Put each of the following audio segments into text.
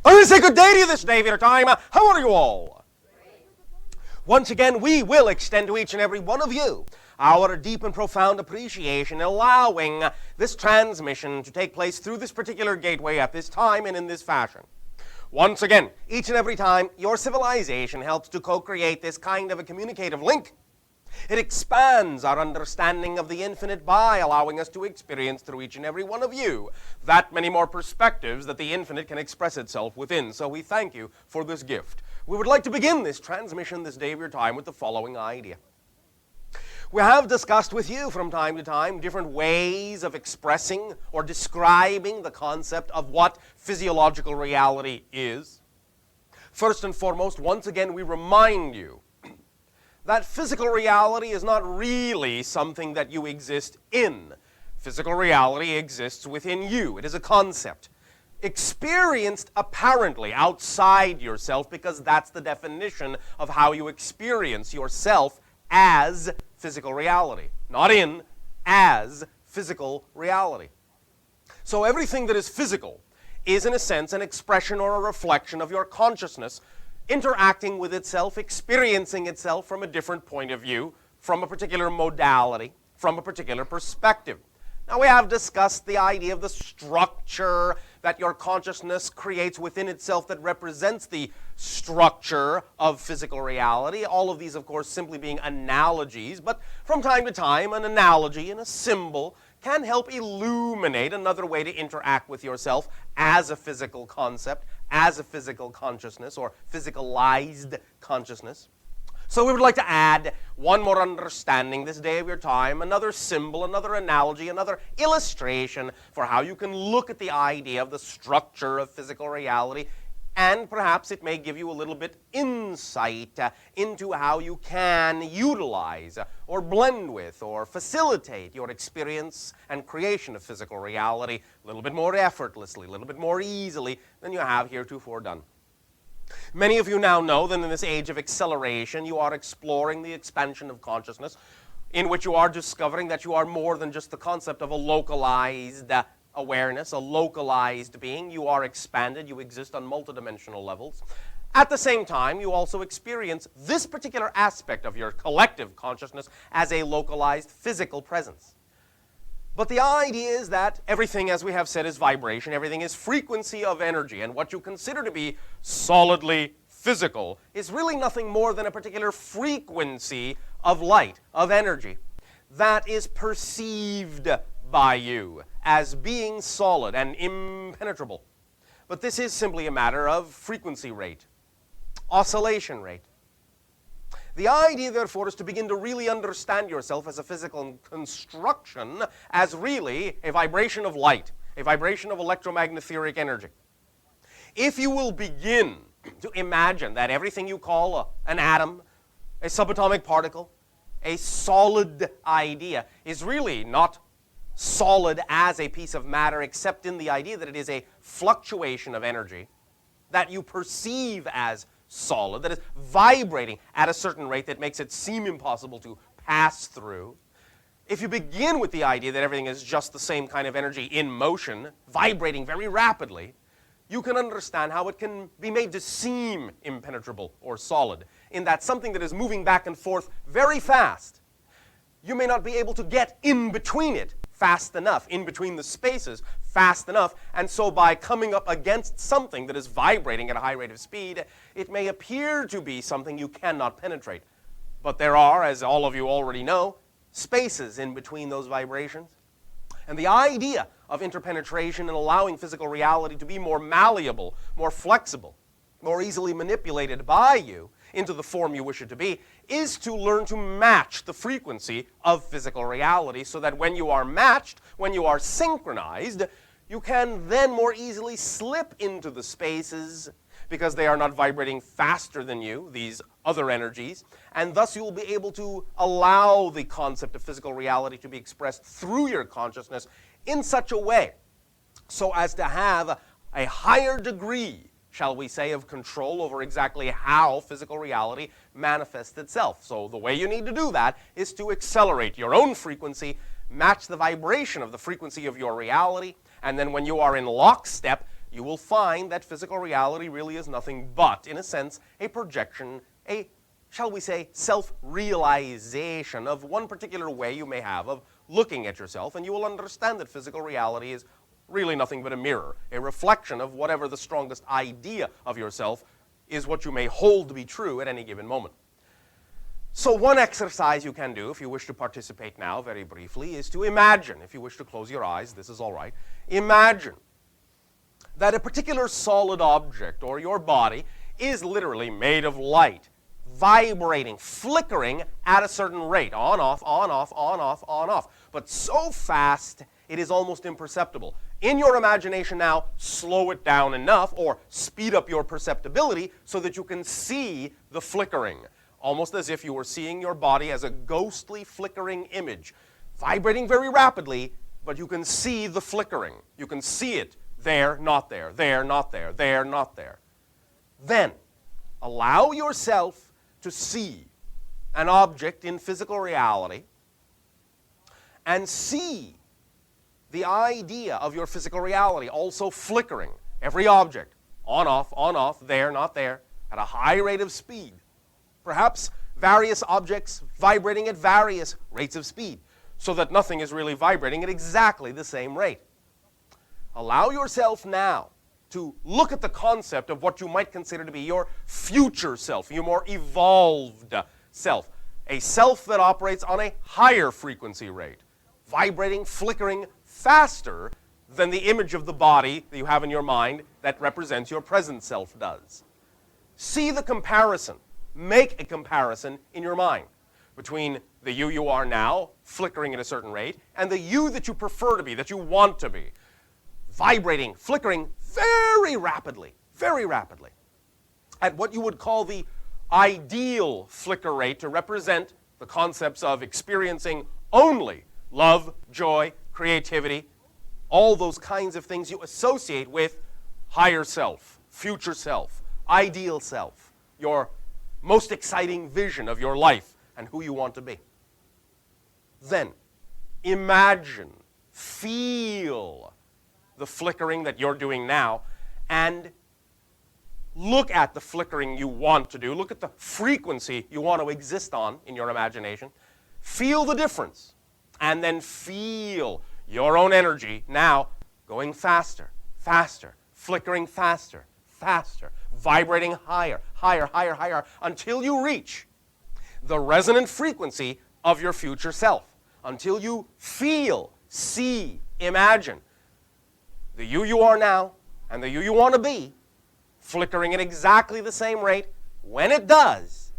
I want to say good day to you this day of your time. How are you all? Once again, we will extend to each and every one of you our deep and profound appreciation in allowing this transmission to take place through this particular gateway at this time and in this fashion. Once again, each and every time, your civilization helps to co-create this kind of a communicative link. It expands our understanding of the infinite by allowing us to experience through each and every one of you that many more perspectives that the infinite can express itself within. So we thank you for this gift. We would like to begin this transmission this day of your time with the following idea. We have discussed with you from time to time different ways of expressing or describing the concept of what physiological reality is. First and foremost, once again, we remind you that physical reality is not really something that you exist in. Physical reality exists within you. It is a concept experienced apparently outside yourself, because that's the definition of how you experience yourself as physical reality. Not in, as physical reality. So everything that is physical is, in a sense, an expression or a reflection of your consciousness interacting with itself, experiencing itself from a different point of view, from a particular modality, from a particular perspective. Now, we have discussed the idea of the structure that your consciousness creates within itself that represents the structure of physical reality. All of these, of course, simply being analogies, but from time to time, an analogy and a symbol can help illuminate another way to interact with yourself as a physical concept, as a physical consciousness, or physicalized consciousness. So we would like to add one more understanding this day of your time, another symbol, another analogy, another illustration for how you can look at the idea of the structure of physical reality, and perhaps it may give you a little bit insight into how you can utilize or blend with or facilitate your experience and creation of physical reality a little bit more effortlessly, a little bit more easily than you have heretofore done. Many of you now know that in this age of acceleration, you are exploring the expansion of consciousness, in which you are discovering that you are more than just the concept of a localized awareness, a localized being. You are expanded. You exist on multidimensional levels. At the same time, you also experience this particular aspect of your collective consciousness as a localized physical presence. But the idea is that everything, as we have said, is vibration. Everything is frequency of energy. And what you consider to be solidly physical is really nothing more than a particular frequency of light, of energy, that is perceived by you as being solid and impenetrable. But this is simply a matter of frequency rate, oscillation rate. The idea, therefore, is to begin to really understand yourself as a physical construction, as really a vibration of light, a vibration of electromagnetic energy. If you will begin to imagine that everything you call an atom, a subatomic particle, a solid idea, is really not solid as a piece of matter, except in the idea that it is a fluctuation of energy that you perceive as solid, that is vibrating at a certain rate that makes it seem impossible to pass through. If you begin with the idea that everything is just the same kind of energy in motion, vibrating very rapidly, you can understand how it can be made to seem impenetrable or solid, in that something that is moving back and forth very fast, you may not be able to get in between it fast enough, in between the spaces fast enough, and so by coming up against something that is vibrating at a high rate of speed, it may appear to be something you cannot penetrate. But there are, as all of you already know, spaces in between those vibrations. And the idea of interpenetration and allowing physical reality to be more malleable, more flexible, more easily manipulated by you into the form you wish it to be, is to learn to match the frequency of physical reality, so that when you are matched, when you are synchronized, you can then more easily slip into the spaces, because they are not vibrating faster than you, these other energies, and thus you will be able to allow the concept of physical reality to be expressed through your consciousness in such a way so as to have a higher degree, shall we say, of control over exactly how physical reality manifests itself. So the way you need to do that is to accelerate your own frequency, match the vibration of the frequency of your reality, and then when you are in lockstep, you will find that physical reality really is nothing but, in a sense, a projection, a, shall we say, self-realization of one particular way you may have of looking at yourself, and you will understand that physical reality is really nothing but a mirror, a reflection of whatever the strongest idea of yourself is what you may hold to be true at any given moment. So one exercise you can do, if you wish to participate now, very briefly, is to imagine, if you wish to close your eyes, this is all right, imagine that a particular solid object, or your body, is literally made of light, vibrating, flickering at a certain rate, on, off, on, off, on, off, on, off, but so fast it is almost imperceptible. In your imagination now, slow it down enough, or speed up your perceptibility so that you can see the flickering, almost as if you were seeing your body as a ghostly flickering image, vibrating very rapidly, but you can see the flickering. You can see it there, not there, there, not there, there, not there. Then, allow yourself to see an object in physical reality and see the idea of your physical reality also flickering. Every object, on, off, there, not there, at a high rate of speed. Perhaps various objects vibrating at various rates of speed, so that nothing is really vibrating at exactly the same rate. Allow yourself now to look at the concept of what you might consider to be your future self, your more evolved self, a self that operates on a higher frequency rate, vibrating, flickering faster than the image of the body that you have in your mind that represents your present self does. See the comparison. Make a comparison in your mind between the you are now, flickering at a certain rate, and the you that you prefer to be, that you want to be, vibrating, flickering very rapidly, at what you would call the ideal flicker rate to represent the concepts of experiencing only love, joy, creativity, all those kinds of things you associate with higher self, future self, ideal self, your most exciting vision of your life and who you want to be. Then, imagine, feel the flickering that you're doing now, and look at the flickering you want to do. Look at the frequency you want to exist on in your imagination. Feel the difference, and then feel your own energy now going faster, faster, flickering faster, faster, vibrating higher, higher, higher, higher, until you reach the resonant frequency of your future self, until you feel, see, imagine the you are now and the you want to be flickering at exactly the same rate. When it does,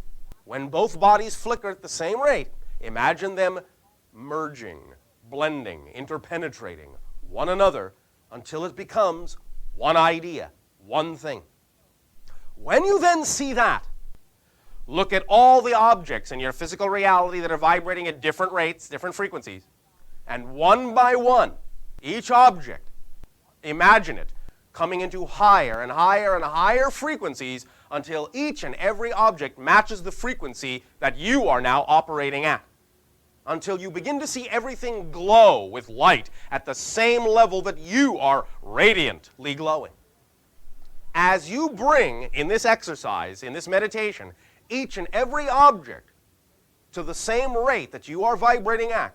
when both bodies flicker at the same rate, imagine them merging, blending, interpenetrating one another until it becomes one idea, one thing. When you then see that, look at all the objects in your physical reality that are vibrating at different rates, different frequencies, and one by one, each object, imagine it coming into higher and higher and higher frequencies until each and every object matches the frequency that you are now operating at. Until you begin to see everything glow with light at the same level that you are radiantly glowing. As you bring, in this exercise, in this meditation, each and every object to the same rate that you are vibrating at,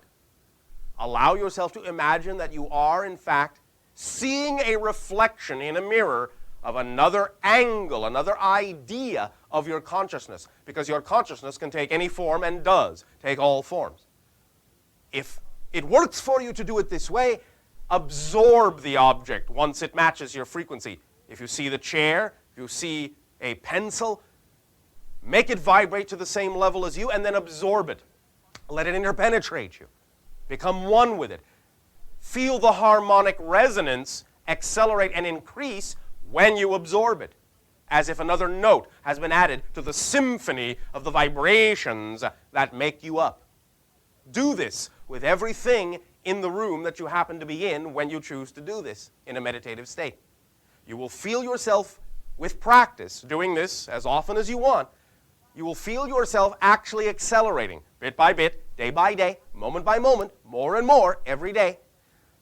allow yourself to imagine that you are, in fact, seeing a reflection in a mirror of another angle, another idea of your consciousness, because your consciousness can take any form and does take all forms. If it works for you to do it this way, absorb the object once it matches your frequency. If you see the chair, if you see a pencil, make it vibrate to the same level as you and then absorb it. Let it interpenetrate you. Become one with it. Feel the harmonic resonance accelerate and increase when you absorb it, as if another note has been added to the symphony of the vibrations that make you up. Do this with everything in the room that you happen to be in when you choose to do this in a meditative state. You will feel yourself, with practice, doing this as often as you want, you will feel yourself actually accelerating, bit by bit, day by day, moment by moment, more and more every day.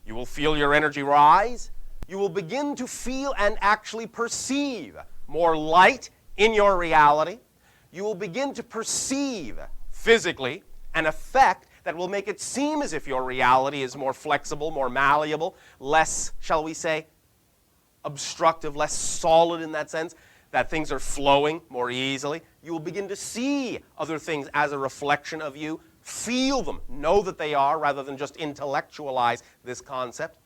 You will feel your energy rise, you will begin to feel and actually perceive more light in your reality. You will begin to perceive physically an effect that will make it seem as if your reality is more flexible, more malleable, less, shall we say, obstructive, less solid in that sense, that things are flowing more easily. You will begin to see other things as a reflection of you, feel them, know that they are, rather than just intellectualize this concept.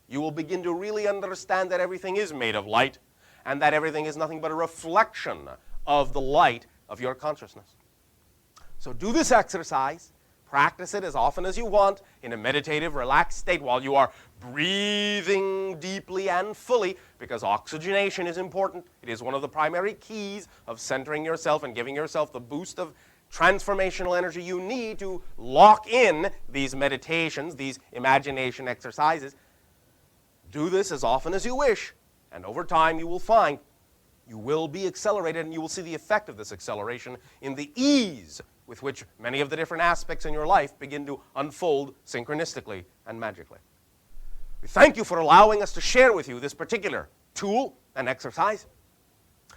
You will begin to really understand that everything is made of light, and that everything is nothing but a reflection of the light of your consciousness. So do this exercise. Practice it as often as you want in a meditative, relaxed state while you are breathing deeply and fully, because oxygenation is important. It is one of the primary keys of centering yourself and giving yourself the boost of transformational energy you need to lock in these meditations, these imagination exercises. Do this as often as you wish, and over time you will find you will be accelerated, and you will see the effect of this acceleration in the ease with which many of the different aspects in your life begin to unfold synchronistically and magically. We thank you for allowing us to share with you this particular tool and exercise.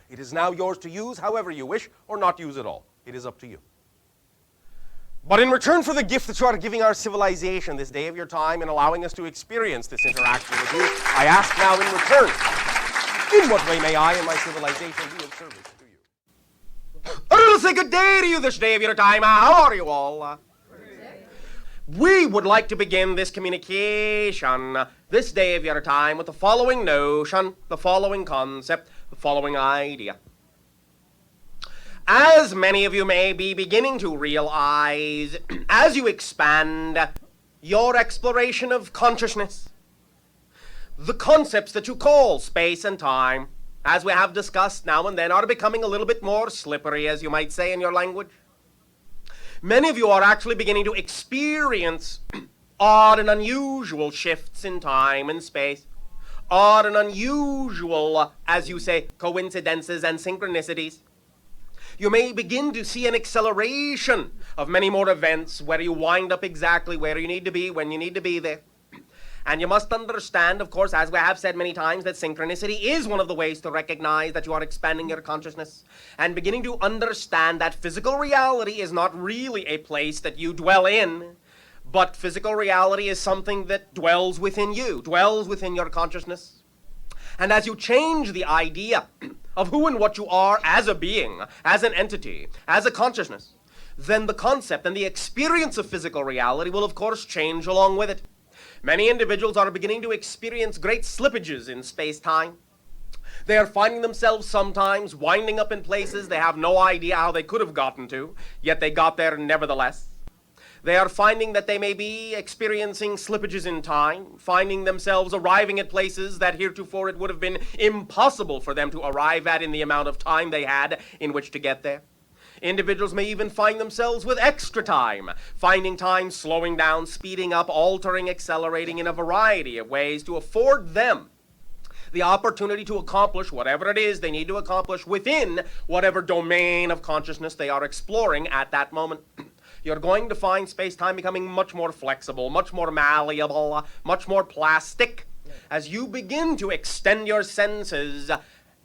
It is now yours to use however you wish, or not use at all. It is up to you. But in return for the gift that you are giving our civilization this day of your time and allowing us to experience this interaction with you, I ask now in return, in what way may I and my civilization be of service to you? I'll say good day to you this day of your time. How are you all? We would like to begin this communication this day of your time with the following notion, the following concept, the following idea. As many of you may be beginning to realize, as you expand your exploration of consciousness, the concepts that you call space and time, as we have discussed now and then, are becoming a little bit more slippery, as you might say in your language. Many of you are actually beginning to experience odd and unusual shifts in time and space, odd and unusual, as you say, coincidences and synchronicities. You may begin to see an acceleration of many more events where you wind up exactly where you need to be when you need to be there. And you must understand, of course, as we have said many times, that synchronicity is one of the ways to recognize that you are expanding your consciousness and beginning to understand that physical reality is not really a place that you dwell in, but physical reality is something that dwells within you, dwells within your consciousness. And as you change the idea of who and what you are as a being, as an entity, as a consciousness, then the concept and the experience of physical reality will, of course, change along with it. Many individuals are beginning to experience great slippages in space-time. They are finding themselves sometimes winding up in places they have no idea how they could have gotten to, yet they got there nevertheless. They are finding that they may be experiencing slippages in time, finding themselves arriving at places that heretofore it would have been impossible for them to arrive at in the amount of time they had in which to get there. Individuals may even find themselves with extra time, finding time slowing down, speeding up, altering, accelerating in a variety of ways to afford them the opportunity to accomplish whatever it is they need to accomplish within whatever domain of consciousness they are exploring at that moment. You're going to find space-time becoming much more flexible, much more malleable, much more plastic, as you begin to extend your senses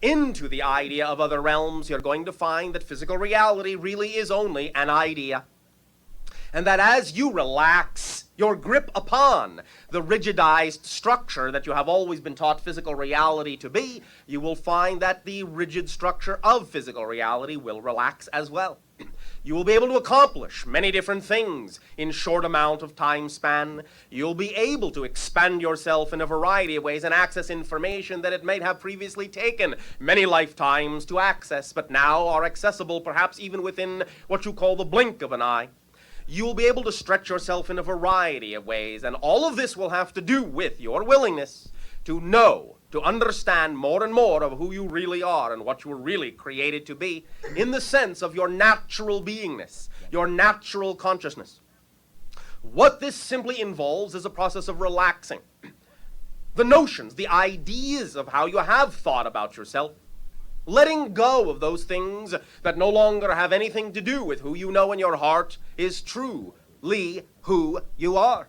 into the idea of other realms. You're going to find that physical reality really is only an idea. And that as you relax your grip upon the rigidized structure that you have always been taught physical reality to be, you will find that the rigid structure of physical reality will relax as well. You will be able to accomplish many different things in short amount of time span. You'll be able to expand yourself in a variety of ways and access information that it might have previously taken many lifetimes to access, but now are accessible perhaps even within what you call the blink of an eye. You'll be able to stretch yourself in a variety of ways, and all of this will have to do with your willingness to know, to understand more and more of who you really are and what you were really created to be in the sense of your natural beingness, your natural consciousness. What this simply involves is a process of relaxing the notions, the ideas of how you have thought about yourself, letting go of those things that no longer have anything to do with who you know in your heart is truly who you are.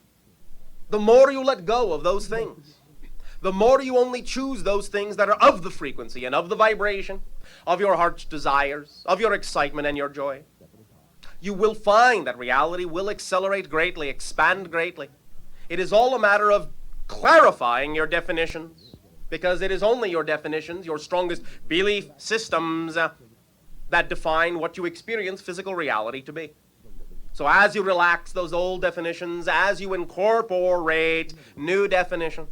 The more you let go of those things, the more you only choose those things that are of the frequency and of the vibration of your heart's desires, of your excitement and your joy, you will find that reality will accelerate greatly, expand greatly. It is all a matter of clarifying your definitions, because it is only your definitions, your strongest belief systems, that define what you experience physical reality to be. So as you relax those old definitions, as you incorporate new definitions,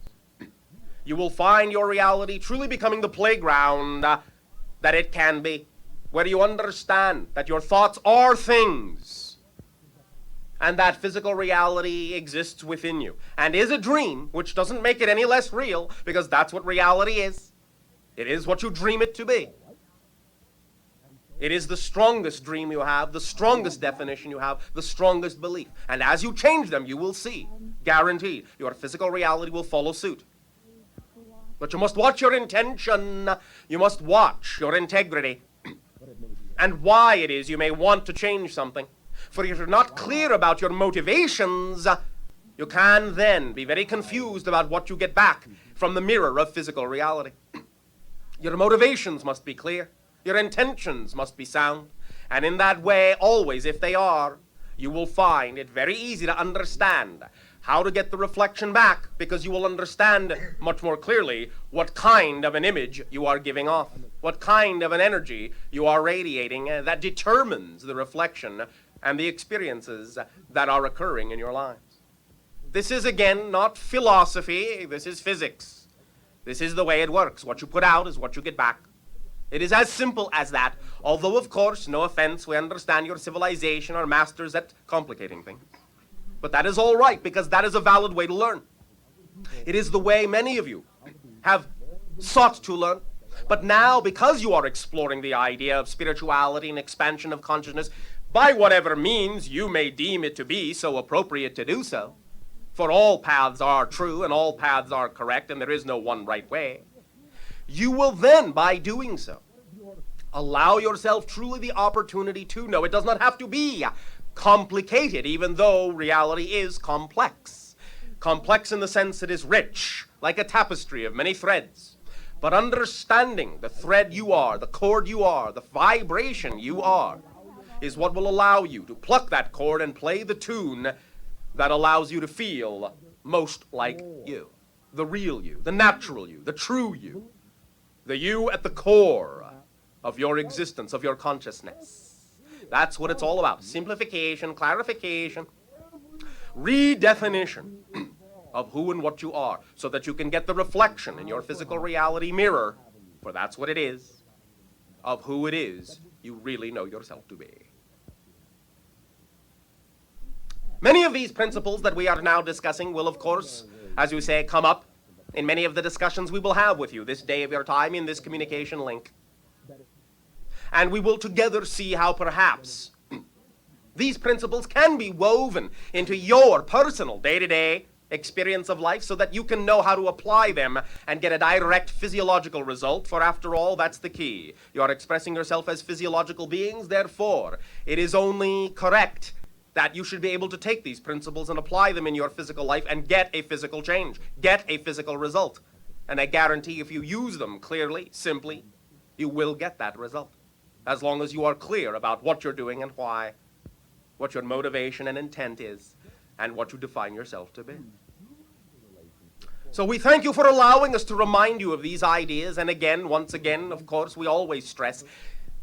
you will find your reality truly becoming the playground that it can be, where you understand that your thoughts are things, and that physical reality exists within you, and is a dream, which doesn't make it any less real, because that's what reality is. It is what you dream it to be. It is the strongest dream you have, the strongest definition you have, the strongest belief. And as you change them, you will see, guaranteed, your physical reality will follow suit. But you must watch your intention. You must watch your integrity and why it is you may want to change something. For if you're not clear about your motivations, you can then be very confused about what you get back from the mirror of physical reality. Your motivations must be clear. Your intentions must be sound. And in that way, always, if they are, you will find it very easy to understand how to get the reflection back, because you will understand much more clearly what kind of an image you are giving off, what kind of an energy you are radiating that determines the reflection and the experiences that are occurring in your lives. This is, again, not philosophy. This is physics. This is the way it works. What you put out is what you get back. It is as simple as that, although, of course, no offense, we understand your civilization are masters at complicating things. But that is all right, because that is a valid way to learn. It is the way many of you have sought to learn. But now, because you are exploring the idea of spirituality and expansion of consciousness, by whatever means you may deem it to be so appropriate to do so, for all paths are true and all paths are correct, and there is no one right way, you will then, by doing so, allow yourself truly the opportunity to know. It does not have to be complicated, even though reality is complex. Complex in the sense it is rich, like a tapestry of many threads. But understanding the thread you are, the cord you are, the vibration you are, is what will allow you to pluck that cord and play the tune that allows you to feel most like you. The real you, the natural you, the true you. The you at the core of your existence, of your consciousness. That's what it's all about. Simplification, clarification, redefinition of who and what you are, so that you can get the reflection in your physical reality mirror, for that's what it is, of who it is you really know yourself to be. Many of these principles that we are now discussing will, of course, as you say, come up in many of the discussions we will have with you this day of your time in this communication link. And we will together see how perhaps these principles can be woven into your personal day-to-day experience of life, so that you can know how to apply them and get a direct physiological result, for after all, that's the key. You are expressing yourself as physiological beings, therefore, it is only correct that you should be able to take these principles and apply them in your physical life and get a physical change, get a physical result. And I guarantee if you use them clearly, simply, you will get that result, as long as you are clear about what you're doing and why, what your motivation and intent is, and what you define yourself to be. So we thank you for allowing us to remind you of these ideas, and again, once again, of course, we always stress,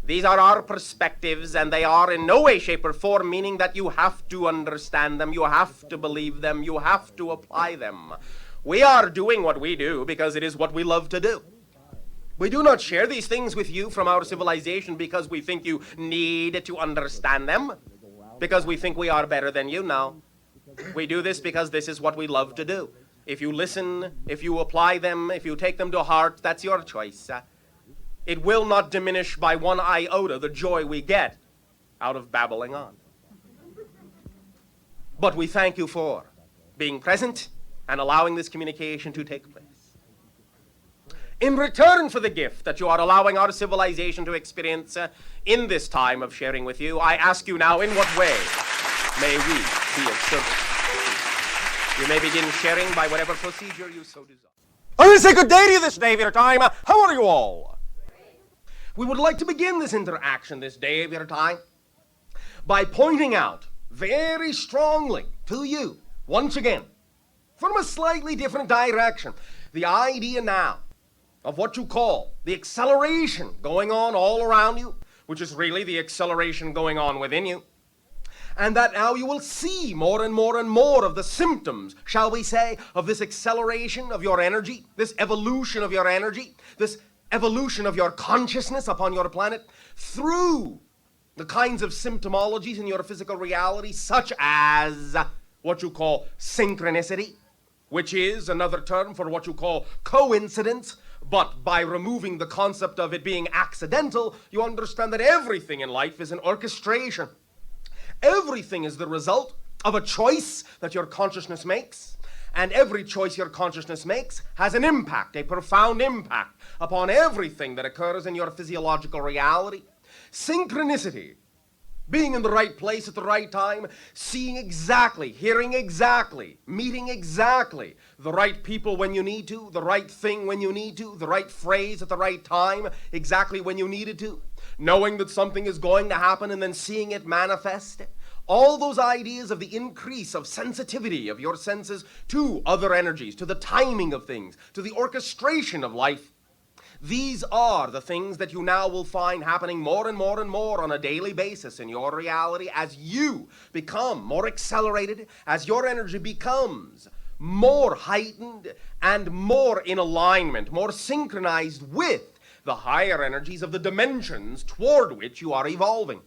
these are our perspectives, and they are in no way, shape, or form meaning that you have to understand them, you have to believe them, you have to apply them. We are doing what we do because it is what we love to do. We do not share these things with you from our civilization because we think you need to understand them, because we think we are better than you. No. We do this because this is what we love to do. If you listen, if you apply them, if you take them to heart, that's your choice. It will not diminish by one iota the joy we get out of babbling on. But we thank you for being present and allowing this communication to take place. In return for the gift that you are allowing our civilization to experience in this time of sharing with you, I ask you now, in what way may we be of service? You may begin sharing by whatever procedure you so desire. I'm going to say good day to you this day of your time. How are you all? We would like to begin this interaction this day of your time by pointing out very strongly to you, once again, from a slightly different direction, the idea now of what you call the acceleration going on all around you, which is really the acceleration going on within you. And that now you will see more and more and more of the symptoms, shall we say, of this acceleration of your energy, this evolution of your energy, this evolution of your consciousness upon your planet through the kinds of symptomologies in your physical reality, such as what you call synchronicity, which is another term for what you call coincidence. But by removing the concept of it being accidental, you understand that everything in life is an orchestration. Everything is the result of a choice that your consciousness makes, and every choice your consciousness makes has an impact, a profound impact upon everything that occurs in your physiological reality. Synchronicity, being in the right place at the right time, seeing exactly, hearing exactly, meeting exactly the right people when you need to, the right thing when you need to, the right phrase at the right time, exactly when you need it to, knowing that something is going to happen and then seeing it manifest. All those ideas of the increase of sensitivity of your senses to other energies, to the timing of things, to the orchestration of life. These are the things that you now will find happening more and more and more on a daily basis in your reality as you become more accelerated, as your energy becomes more heightened and more in alignment, more synchronized with the higher energies of the dimensions toward which you are evolving.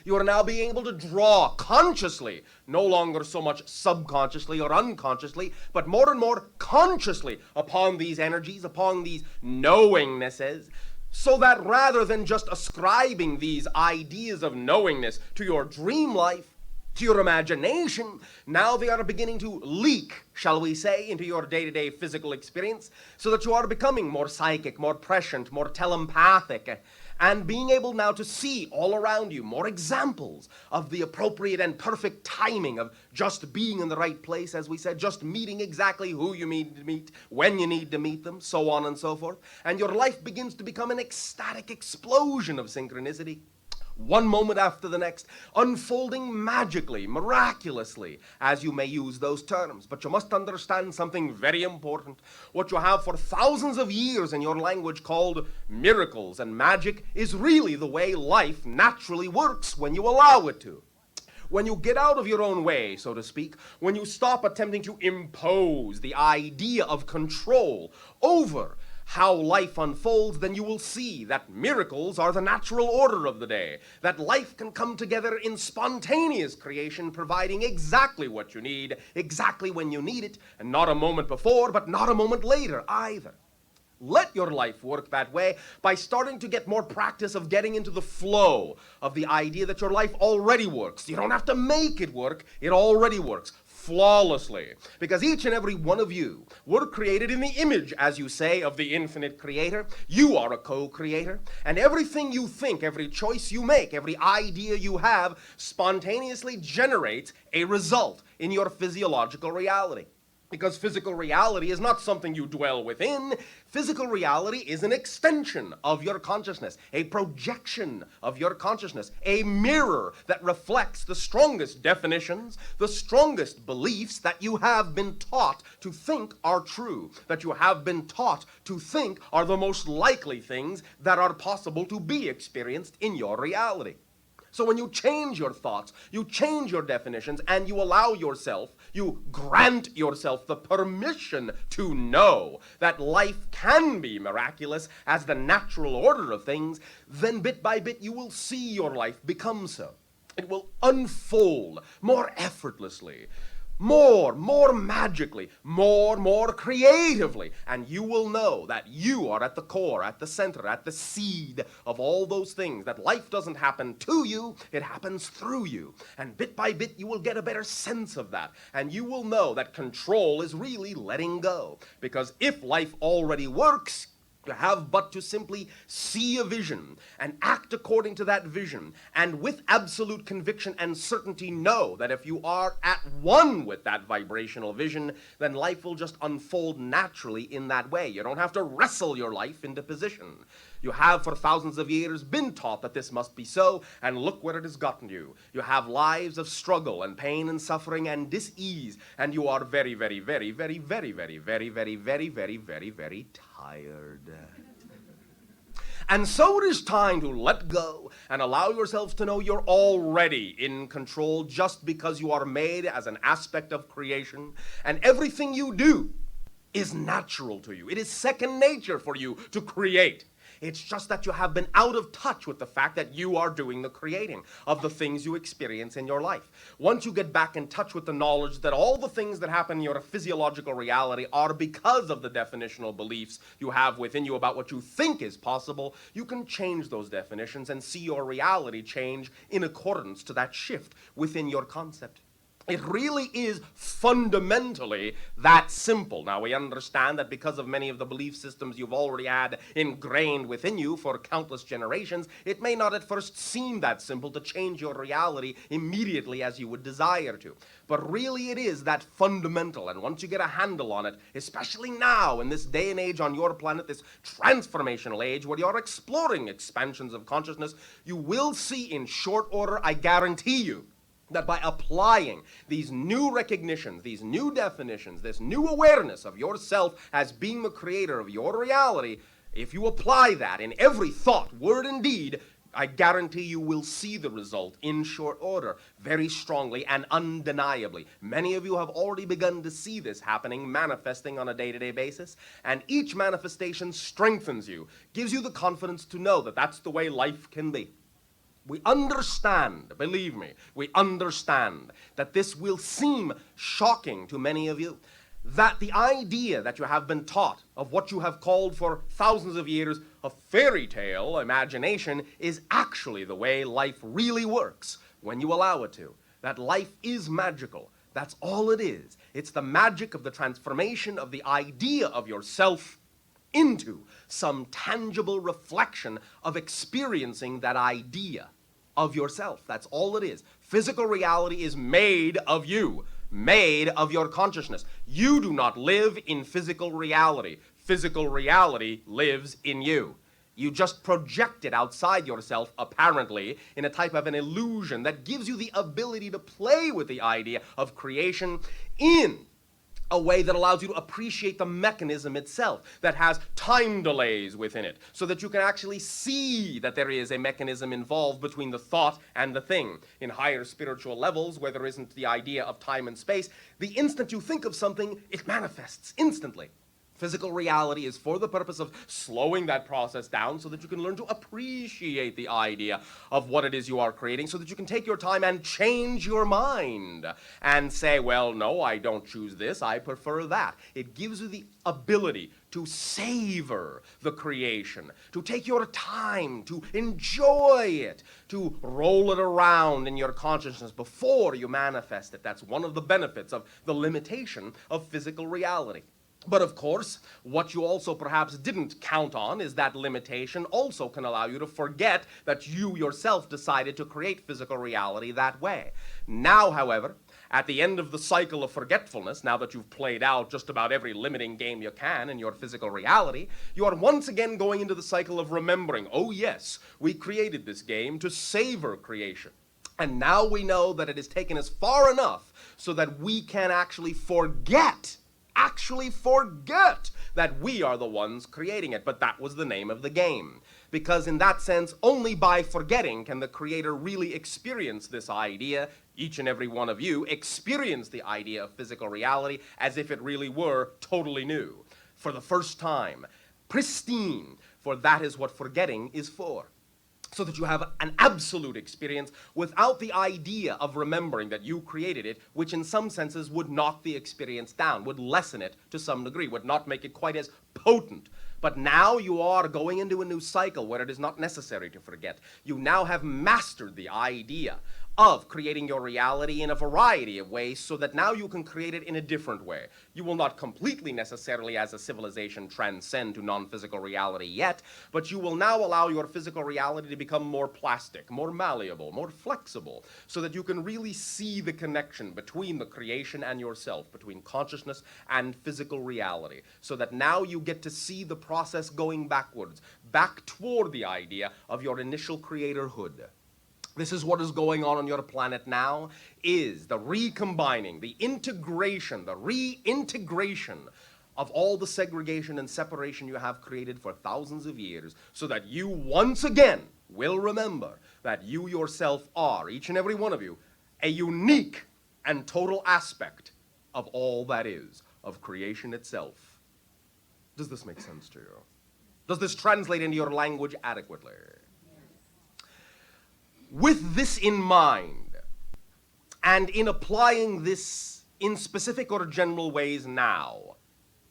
You are now being able to draw consciously, no longer so much subconsciously or unconsciously, but more and more consciously upon these energies, upon these knowingnesses, so that rather than just ascribing these ideas of knowingness to your dream life, to your imagination, now they are beginning to leak, shall we say, into your day-to-day physical experience, so that you are becoming more psychic, more prescient, more telepathic, and being able now to see all around you more examples of the appropriate and perfect timing of just being in the right place, as we said, just meeting exactly who you need to meet, when you need to meet them, so on and so forth. And your life begins to become an ecstatic explosion of synchronicity, one moment after the next, unfolding magically, miraculously, as you may use those terms. But you must understand something very important. What you have for thousands of years in your language called miracles and magic is really the way life naturally works when you allow it to. When you get out of your own way, so to speak, when you stop attempting to impose the idea of control over how life unfolds, then you will see that miracles are the natural order of the day, that life can come together in spontaneous creation, providing exactly what you need, exactly when you need it, and not a moment before, but not a moment later either. Let your life work that way by starting to get more practice of getting into the flow of the idea that your life already works. You don't have to make it work, it already works flawlessly, because each and every one of you were created in the image, as you say, of the infinite creator. You are a co-creator, and everything you think, every choice you make, every idea you have spontaneously generates a result in your physiological reality. Because physical reality is not something you dwell within. Physical reality is an extension of your consciousness, a projection of your consciousness, a mirror that reflects the strongest definitions, the strongest beliefs that you have been taught to think are true, that you have been taught to think are the most likely things that are possible to be experienced in your reality. So when you change your thoughts, you change your definitions, and you allow yourself, you grant yourself the permission to know that life can be miraculous as the natural order of things, then bit by bit you will see your life become so. It will unfold more effortlessly, more magically, more creatively, and you will know that you are at the core, at the center, at the seed of all those things, that life doesn't happen to you, it happens through you. And bit by bit you will get a better sense of that, and you will know that control is really letting go, because if life already works, You have but to simply see a vision and act according to that vision, and with absolute conviction and certainty know that if you are at one with that vibrational vision, then life will just unfold naturally in that way. You don't have to wrestle your life into position. You have for thousands of years been taught that this must be so, and look where it has gotten you. You have lives of struggle and pain and suffering and dis-ease, and you are very, very, very, very, very, very, very, very, very, very, very, very tired. And so it is time to let go and allow yourselves to know you're already in control just because you are made as an aspect of creation, and everything you do is natural to you. It is second nature for you to create. It's just that you have been out of touch with the fact that you are doing the creating of the things you experience in your life. Once you get back in touch with the knowledge that all the things that happen in your physiological reality are because of the definitional beliefs you have within you about what you think is possible, you can change those definitions and see your reality change in accordance to that shift within your concept. It really is fundamentally that simple. Now, we understand that because of many of the belief systems you've already had ingrained within you for countless generations, it may not at first seem that simple to change your reality immediately as you would desire to. But really it is that fundamental, and once you get a handle on it, especially now in this day and age on your planet, this transformational age where you're exploring expansions of consciousness, you will see in short order, I guarantee you, that by applying these new recognitions, these new definitions, this new awareness of yourself as being the creator of your reality, if you apply that in every thought, word, and deed, I guarantee you will see the result in short order, very strongly and undeniably. Many of you have already begun to see this happening, manifesting on a day-to-day basis, and each manifestation strengthens you, gives you the confidence to know that that's the way life can be. We understand, believe me, we understand that this will seem shocking to many of you, that the idea that you have been taught of what you have called for thousands of years a fairy tale imagination is actually the way life really works when you allow it to. That life is magical. That's all it is. It's the magic of the transformation of the idea of yourself into some tangible reflection of experiencing that idea of yourself. That's all it is. Physical reality is made of you, made of your consciousness. You do not live in physical reality. Physical reality lives in you. You just project it outside yourself, apparently, in a type of an illusion that gives you the ability to play with the idea of creation in a way that allows you to appreciate the mechanism itself, that has time delays within it, so that you can actually see that there is a mechanism involved between the thought and the thing. In higher spiritual levels, where there isn't the idea of time and space, the instant you think of something, it manifests instantly. Physical reality is for the purpose of slowing that process down so that you can learn to appreciate the idea of what it is you are creating, so that you can take your time and change your mind and say, well, no, I don't choose this, I prefer that. It gives you the ability to savor the creation, to take your time, to enjoy it, to roll it around in your consciousness before you manifest it. That's one of the benefits of the limitation of physical reality. But of course, what you also perhaps didn't count on is that limitation also can allow you to forget that you yourself decided to create physical reality that way. Now, however, at the end of the cycle of forgetfulness, now that you've played out just about every limiting game you can in your physical reality, you are once again going into the cycle of remembering, oh yes, we created this game to savor creation. And now we know that it has taken us far enough so that we can actually forget that we are the ones creating it. But that was the name of the game. Because in that sense, only by forgetting can the creator really experience this idea. Each and every one of you experience the idea of physical reality as if it really were totally new. For the first time. Pristine. For that is what forgetting is for. So that you have an absolute experience without the idea of remembering that you created it, which in some senses would knock the experience down, would lessen it to some degree, would not make it quite as potent. But now you are going into a new cycle where it is not necessary to forget. You now have mastered the idea of creating your reality in a variety of ways so that now you can create it in a different way. You will not completely necessarily as a civilization transcend to non-physical reality yet, but you will now allow your physical reality to become more plastic, more malleable, more flexible, so that you can really see the connection between the creation and yourself, between consciousness and physical reality, so that now you get to see the process going backwards, back toward the idea of your initial creatorhood. This is what is going on your planet now, is the recombining, the integration, the reintegration of all the segregation and separation you have created for thousands of years, so that you once again will remember that you yourself are, each and every one of you, a unique and total aspect of all that is, of creation itself. Does this make sense to you? Does this translate into your language adequately? With this in mind, and in applying this in specific or general ways now,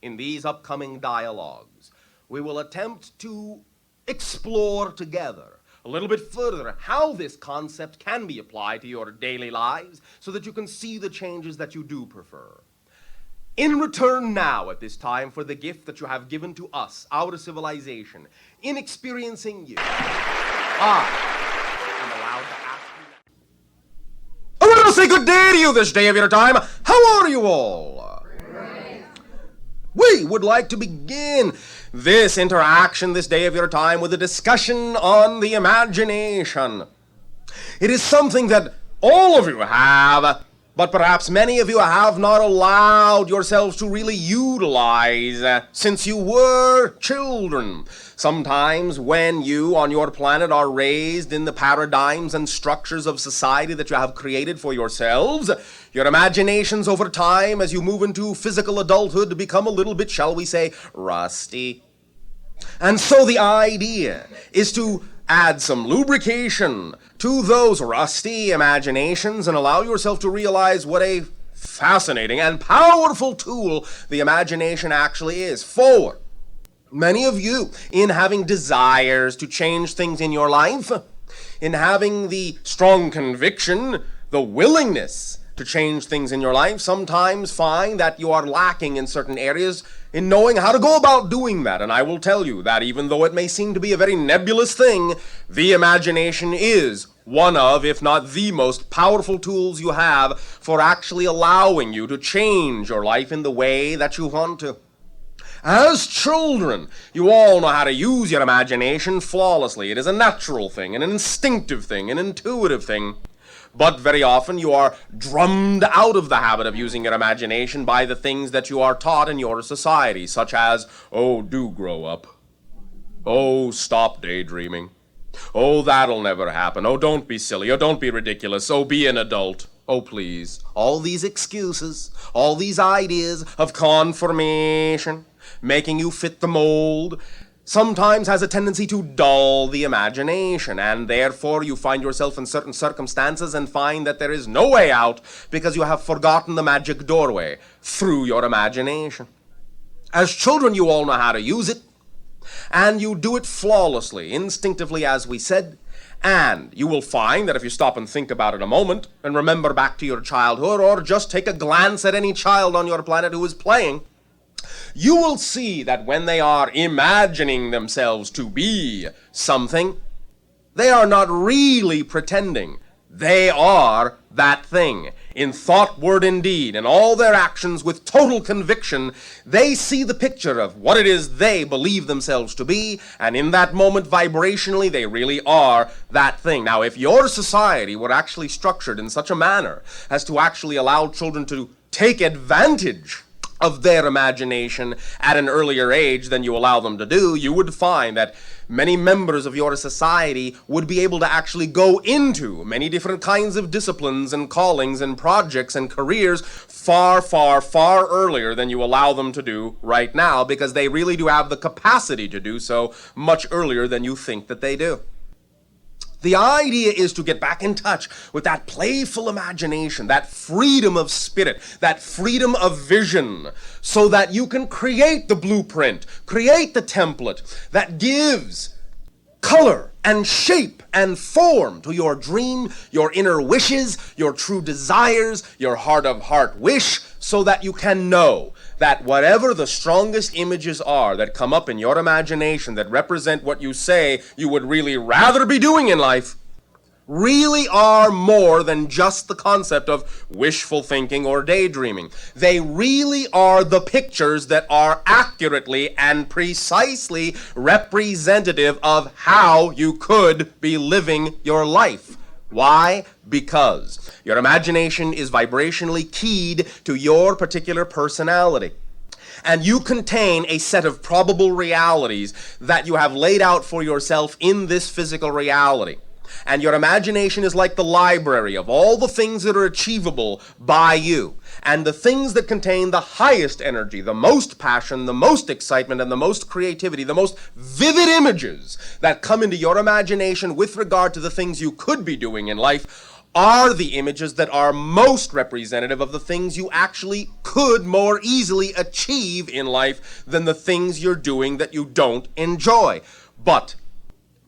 in these upcoming dialogues, we will attempt to explore together a little bit further how this concept can be applied to your daily lives so that you can see the changes that you do prefer. In return now at this time for the gift that you have given to us, our civilization, in experiencing you, I want to say good day to you this day of your time. How are you all? Great. We would like to begin this interaction this day of your time with a discussion on the imagination. It is something that all of you have, but perhaps many of you have not allowed yourselves to really utilize since you were children. Sometimes when you on your planet are raised in the paradigms and structures of society that you have created for yourselves, your imaginations over time as you move into physical adulthood become a little bit, shall we say, rusty. And so the idea is to add some lubrication to those rusty imaginations and allow yourself to realize what a fascinating and powerful tool the imagination actually is for many of you in having desires to change things in your life, in having the strong conviction, the willingness to change things in your life. Sometimes find that you are lacking in certain areas in knowing how to go about doing that. And I will tell you that even though it may seem to be a very nebulous thing, the imagination is one of, if not the most powerful tools you have for actually allowing you to change your life in the way that you want to. As children, you all know how to use your imagination flawlessly. It is a natural thing, an instinctive thing, an intuitive thing. But very often you are drummed out of the habit of using your imagination by the things that you are taught in your society, such as, oh, do grow up. Oh, stop daydreaming. Oh, that'll never happen. Oh, don't be silly. Oh, don't be ridiculous. Oh, be an adult. Oh, please. All these excuses, all these ideas of conformation, making you fit the mold, sometimes has a tendency to dull the imagination, and therefore you find yourself in certain circumstances and find that there is no way out because you have forgotten the magic doorway through your imagination. As children, you all know how to use it, and you do it flawlessly, instinctively, as we said, and you will find that if you stop and think about it a moment and remember back to your childhood, or just take a glance at any child on your planet who is playing, you will see that when they are imagining themselves to be something, they are not really pretending. They are that thing. In thought, word, and deed, and all their actions with total conviction, they see the picture of what it is they believe themselves to be, and in that moment, vibrationally, they really are that thing. Now, if your society were actually structured in such a manner as to actually allow children to take advantage of their imagination at an earlier age than you allow them to do, you would find that many members of your society would be able to actually go into many different kinds of disciplines and callings and projects and careers far, far, far earlier than you allow them to do right now, because they really do have the capacity to do so much earlier than you think that they do. The idea is to get back in touch with that playful imagination, that freedom of spirit, that freedom of vision, so that you can create the blueprint, create the template that gives color and shape and form to your dream, your inner wishes, your true desires, your heart of heart wish, so that you can know that whatever the strongest images are that come up in your imagination that represent what you say you would really rather be doing in life, really are more than just the concept of wishful thinking or daydreaming. They really are the pictures that are accurately and precisely representative of how you could be living your life. Why? Because your imagination is vibrationally keyed to your particular personality. And you contain a set of probable realities that you have laid out for yourself in this physical reality. And your imagination is like the library of all the things that are achievable by you. And the things that contain the highest energy, the most passion, the most excitement, and the most creativity, the most vivid images that come into your imagination with regard to the things you could be doing in life are the images that are most representative of the things you actually could more easily achieve in life than the things you're doing that you don't enjoy. But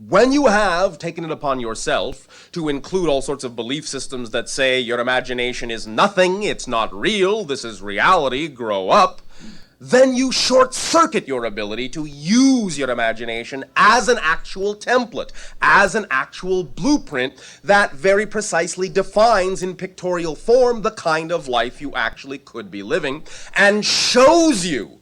when you have taken it upon yourself to include all sorts of belief systems that say your imagination is nothing, it's not real, this is reality, grow up, then you short-circuit your ability to use your imagination as an actual template, as an actual blueprint that very precisely defines in pictorial form the kind of life you actually could be living, and shows you,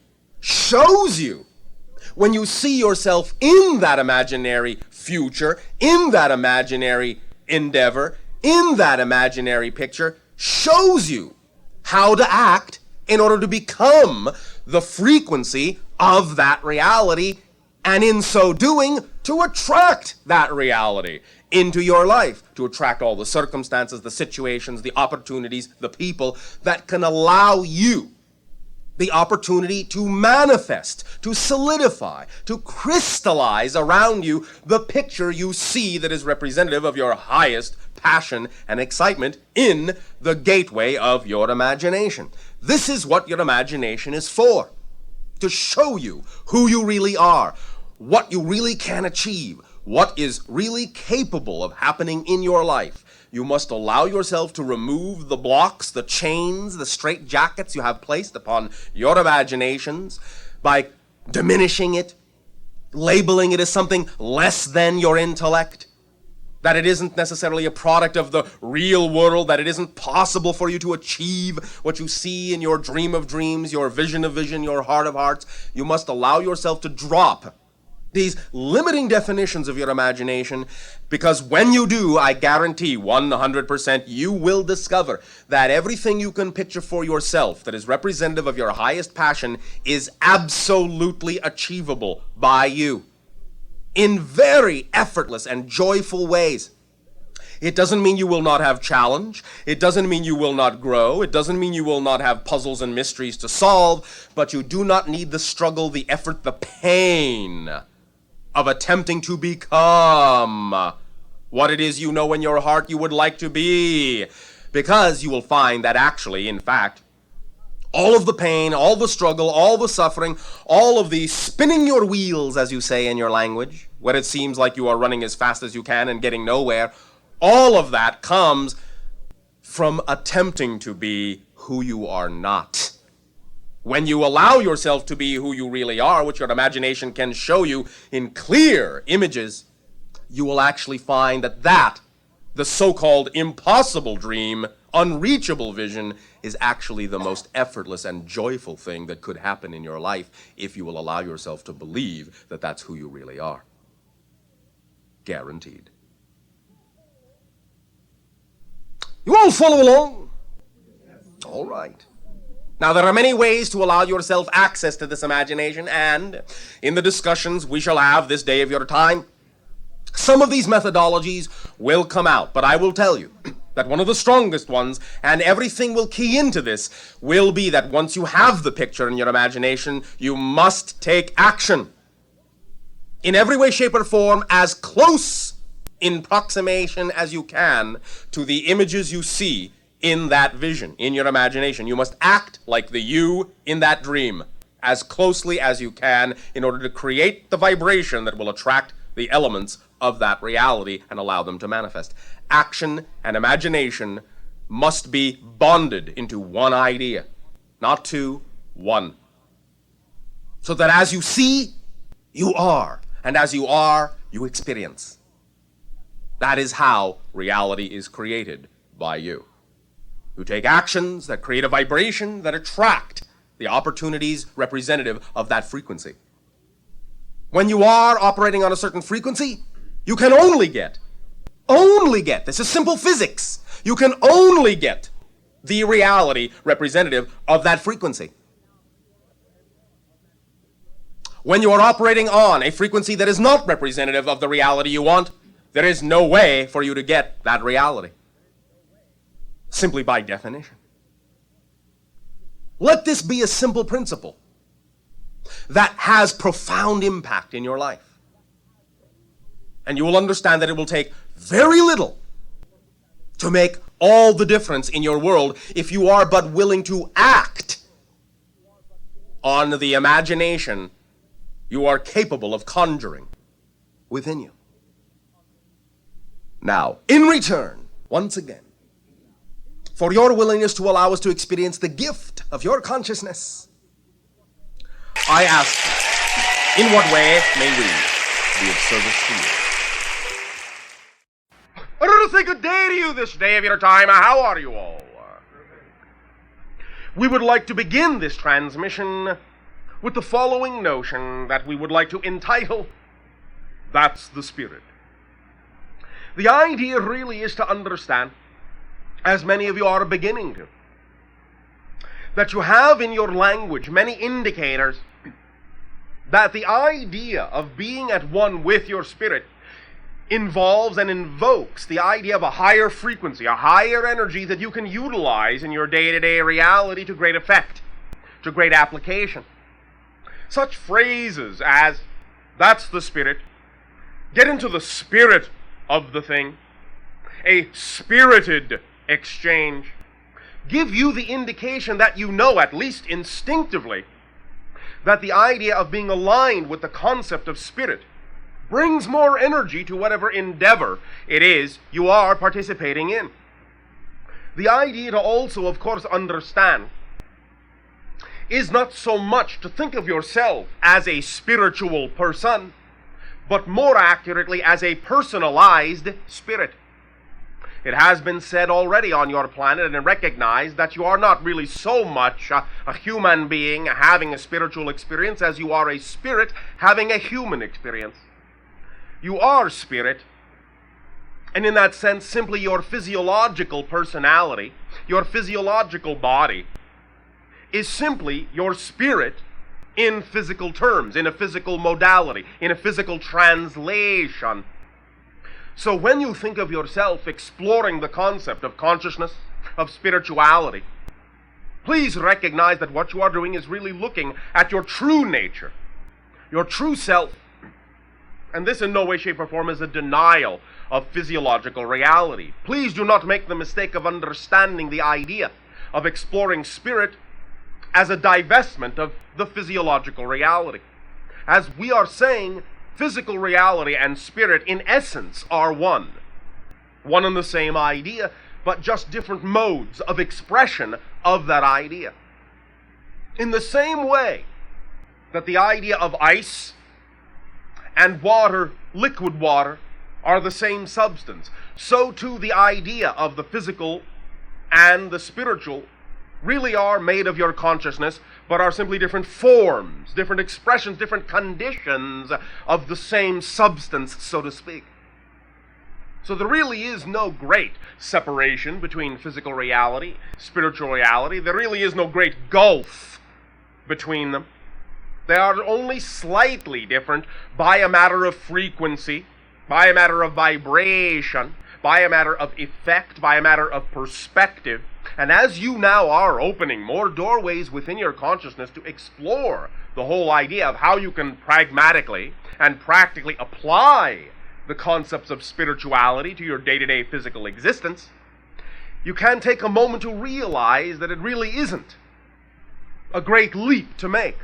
when you see yourself in that imaginary future, in that imaginary endeavor, in that imaginary picture, shows you how to act in order to become the frequency of that reality, and in so doing, to attract that reality into your life, to attract all the circumstances, the situations, the opportunities, the people that can allow you the opportunity to manifest, to solidify, to crystallize around you the picture you see that is representative of your highest passion and excitement in the gateway of your imagination. This is what your imagination is for, to show you who you really are, what you really can achieve, what is really capable of happening in your life. You must allow yourself to remove the blocks, the chains, the straitjackets you have placed upon your imaginations by diminishing it, labeling it as something less than your intellect, that it isn't necessarily a product of the real world, that it isn't possible for you to achieve what you see in your dream of dreams, your vision of vision, your heart of hearts. You must allow yourself to drop these limiting definitions of your imagination, because when you do, I guarantee 100% you will discover that everything you can picture for yourself that is representative of your highest passion is absolutely achievable by you in very effortless and joyful ways. It doesn't mean you will not have challenge. It doesn't mean you will not grow. It doesn't mean you will not have puzzles and mysteries to solve, but you do not need the struggle, the effort, the pain of attempting to become what it is you know in your heart you would like to be. Because you will find that actually, in fact, all of the pain, all the struggle, all the suffering, all of the spinning your wheels, as you say in your language, when it seems like you are running as fast as you can and getting nowhere, all of that comes from attempting to be who you are not. When you allow yourself to be who you really are, which your imagination can show you in clear images, you will actually find that the so-called impossible dream, unreachable vision, is actually the most effortless and joyful thing that could happen in your life if you will allow yourself to believe that that's who you really are. Guaranteed. You all follow along? All right. Now, there are many ways to allow yourself access to this imagination, and in the discussions we shall have this day of your time, some of these methodologies will come out, but I will tell you that one of the strongest ones, and everything will key into this, will be that once you have the picture in your imagination, you must take action. In every way, shape, or form, as close in proximation as you can to the images you see in that vision, in your imagination. You must act like the you in that dream as closely as you can in order to create the vibration that will attract the elements of that reality and allow them to manifest. Action and imagination must be bonded into one idea, not two, one. So that as you see, you are, and as you are, you experience. That is how reality is created by you. You take actions that create a vibration that attract the opportunities representative of that frequency. When you are operating on a certain frequency, you can only get, this is simple physics, you can only get the reality representative of that frequency. When you are operating on a frequency that is not representative of the reality you want, there is no way for you to get that reality. Simply by definition. Let this be a simple principle that has profound impact in your life. And you will understand that it will take very little to make all the difference in your world if you are but willing to act on the imagination you are capable of conjuring within you. Now, in return, once again, for your willingness to allow us to experience the gift of your consciousness, I ask you, in what way may we be of service to you? I want to say good day to you this day of your time. How are you all? We would like to begin this transmission with the following notion that we would like to entitle, That's the Spirit. The idea really is to understand, as many of you are beginning to, that you have in your language many indicators that the idea of being at one with your spirit involves and invokes the idea of a higher frequency, a higher energy that you can utilize in your day-to-day reality to great effect, to great application. Such phrases as, that's the spirit, get into the spirit of the thing, a spirited exchange, give you the indication that you know, at least instinctively, that the idea of being aligned with the concept of spirit brings more energy to whatever endeavor it is you are participating in. The idea to also, of course, understand is not so much to think of yourself as a spiritual person, but more accurately as a personalized spirit. It has been said already on your planet and recognized that you are not really so much a human being having a spiritual experience as you are a spirit having a human experience. You are spirit, and in that sense, simply your physiological personality, your physiological body, is simply your spirit in physical terms, in a physical modality, in a physical translation. So when you think of yourself exploring the concept of consciousness, of spirituality, please recognize that what you are doing is really looking at your true nature, your true self. And this in no way, shape, or form is a denial of physiological reality. Please do not make the mistake of understanding the idea of exploring spirit as a divestment of the physiological reality. As we are saying, physical reality and spirit in essence are one and the same idea, but just different modes of expression of that idea. In the same way that the idea of ice and water, liquid water, are the same substance, so too the idea of the physical and the spiritual really are made of your consciousness, but are simply different forms, different expressions, different conditions of the same substance, so to speak. So there really is no great separation between physical reality, spiritual reality. There really is no great gulf between them. They are only slightly different by a matter of frequency, by a matter of vibration, by a matter of effect, by a matter of perspective. And as you now are opening more doorways within your consciousness to explore the whole idea of how you can pragmatically and practically apply the concepts of spirituality to your day-to-day physical existence, you can take a moment to realize that it really isn't a great leap to make.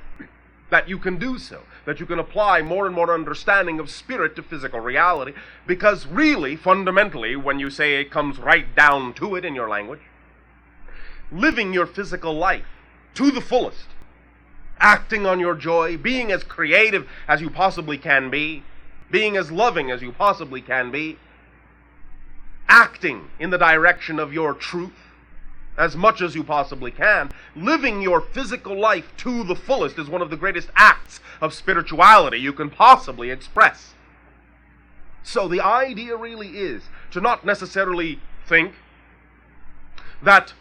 that you can do so, that you can apply more and more understanding of spirit to physical reality, because really, fundamentally, when you say it comes right down to it in your language, living your physical life to the fullest, acting on your joy, being as creative as you possibly can be, being as loving as you possibly can be, acting in the direction of your truth as much as you possibly can, living your physical life to the fullest is one of the greatest acts of spirituality you can possibly express. So the idea really is to not necessarily think that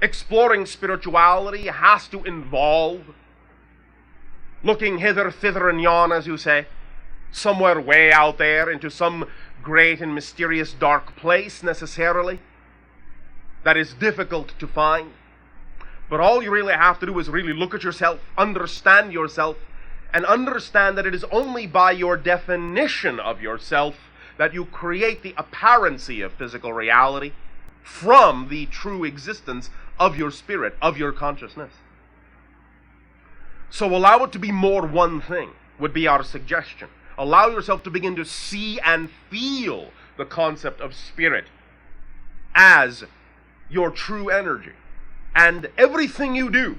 exploring spirituality has to involve looking hither, thither, and yon, as you say, somewhere way out there into some great and mysterious dark place necessarily that is difficult to find. But all you really have to do is really look at yourself, understand yourself, and understand that it is only by your definition of yourself that you create the apparency of physical reality from the true existence of your spirit, of your consciousness. So allow it to be more one thing, would be our suggestion. Allow yourself to begin to see and feel the concept of spirit as your true energy. And everything you do,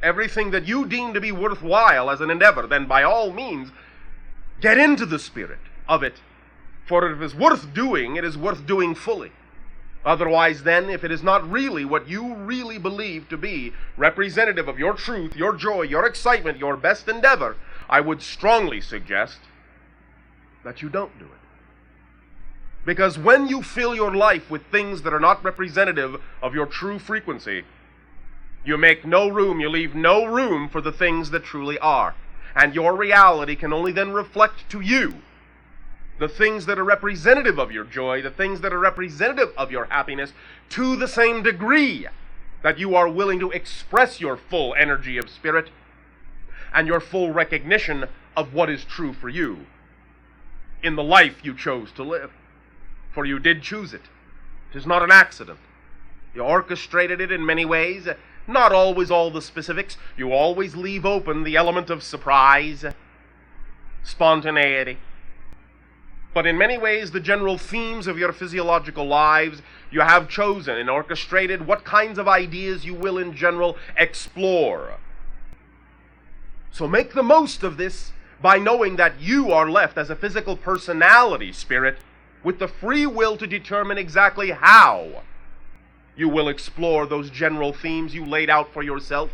everything that you deem to be worthwhile as an endeavor, then by all means, get into the spirit of it. For if it is worth doing, it is worth doing fully. Otherwise, then, if it is not really what you really believe to be representative of your truth, your joy, your excitement, your best endeavor, I would strongly suggest that you don't do it. Because when you fill your life with things that are not representative of your true frequency, you make no room, you leave no room for the things that truly are. And your reality can only then reflect to you the things that are representative of your joy, the things that are representative of your happiness, to the same degree that you are willing to express your full energy of spirit and your full recognition of what is true for you in the life you chose to live. For you did choose it. It is not an accident. You orchestrated it in many ways, not always all the specifics. You always leave open the element of surprise, spontaneity. But in many ways, the general themes of your physiological lives, you have chosen and orchestrated what kinds of ideas you will in general explore. So make the most of this by knowing that you are left as a physical personality spirit with the free will to determine exactly how you will explore those general themes you laid out for yourself.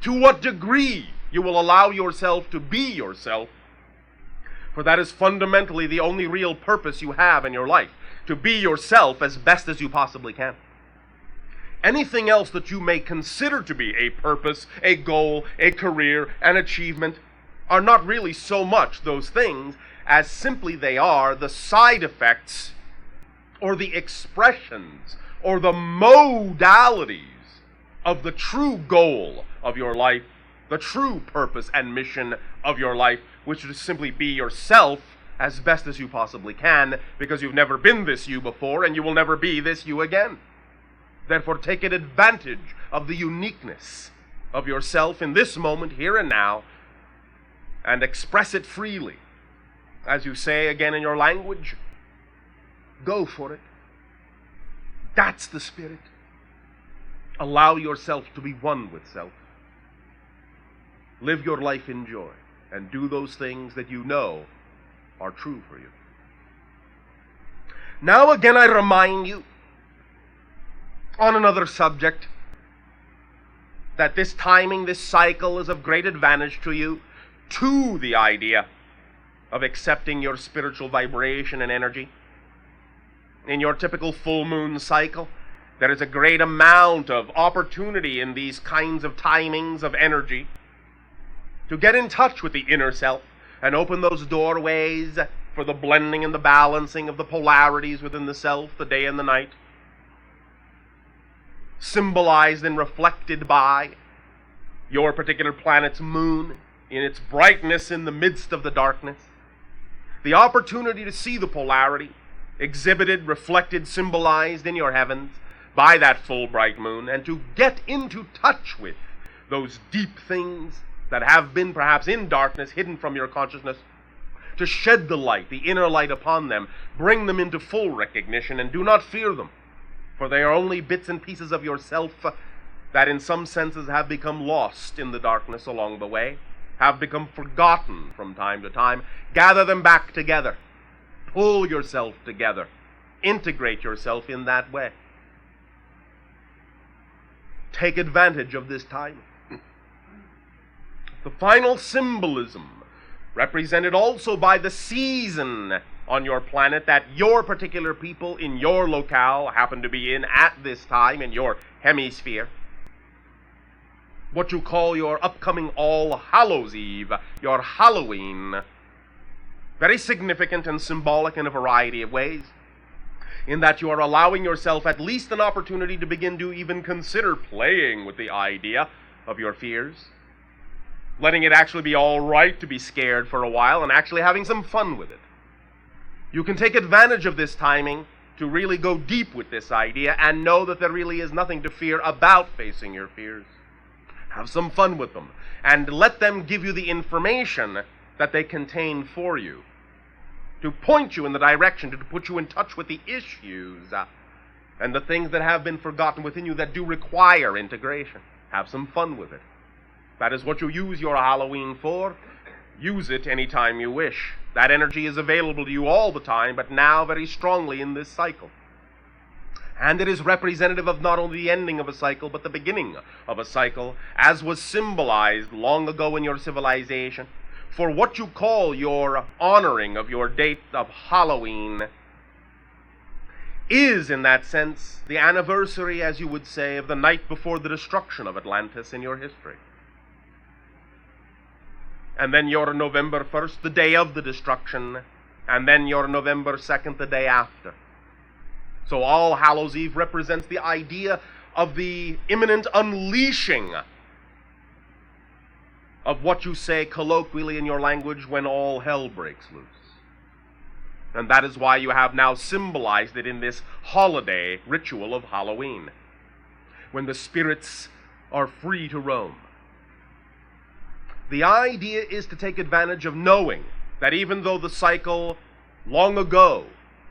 To what degree you will allow yourself to be yourself. For that is fundamentally the only real purpose you have in your life, to be yourself as best as you possibly can. Anything else that you may consider to be a purpose, a goal, a career, an achievement, are not really so much those things as simply they are the side effects or the expressions or the modalities of the true goal of your life, the true purpose and mission of your life, which is simply be yourself as best as you possibly can, because you've never been this you before and you will never be this you again. Therefore, take advantage of the uniqueness of yourself in this moment, here and now, and express it freely. As you say again in your language, go for it. That's the spirit. Allow yourself to be one with self. Live your life in joy and do those things that you know are true for you. Now again I remind you on another subject that this timing, this cycle is of great advantage to you, to the idea of accepting your spiritual vibration and energy. In your typical full moon cycle, there is a great amount of opportunity in these kinds of timings of energy to get in touch with the inner self and open those doorways for the blending and the balancing of the polarities within the self, the day and the night, symbolized and reflected by your particular planet's moon in its brightness in the midst of the darkness. The opportunity to see the polarity exhibited, reflected, symbolized in your heavens by that full bright moon, and to get into touch with those deep things that have been perhaps in darkness, hidden from your consciousness, to shed the light, the inner light upon them, bring them into full recognition, and do not fear them, for they are only bits and pieces of yourself that in some senses have become lost in the darkness along the way, have become forgotten from time to time. Gather them back together. Pull yourself together. Integrate yourself in that way. Take advantage of this time. The final symbolism, represented also by the season on your planet that your particular people in your locale happen to be in at this time in your hemisphere. What you call your upcoming All Hallows Eve, your Halloween. Very significant and symbolic in a variety of ways, in that you are allowing yourself at least an opportunity to begin to even consider playing with the idea of your fears, letting it actually be all right to be scared for a while and actually having some fun with it. You can take advantage of this timing to really go deep with this idea and know that there really is nothing to fear about facing your fears. Have some fun with them and let them give you the information that they contain for you, to point you in the direction, to put you in touch with the issues and the things that have been forgotten within you that do require integration. Have some fun with it. That is what you use your Halloween for. Use it anytime you wish. That energy is available to you all the time, but now very strongly in this cycle. And it is representative of not only the ending of a cycle, but the beginning of a cycle, as was symbolized long ago in your civilization. For what you call your honoring of your date of Halloween is, in that sense, the anniversary, as you would say, of the night before the destruction of Atlantis in your history. And then your November 1st, the day of the destruction, and then your November 2nd, the day after. So All Hallows Eve represents the idea of the imminent unleashing of what you say colloquially in your language when all hell breaks loose. And that is why you have now symbolized it in this holiday ritual of Halloween, when the spirits are free to roam. The idea is to take advantage of knowing that even though the cycle long ago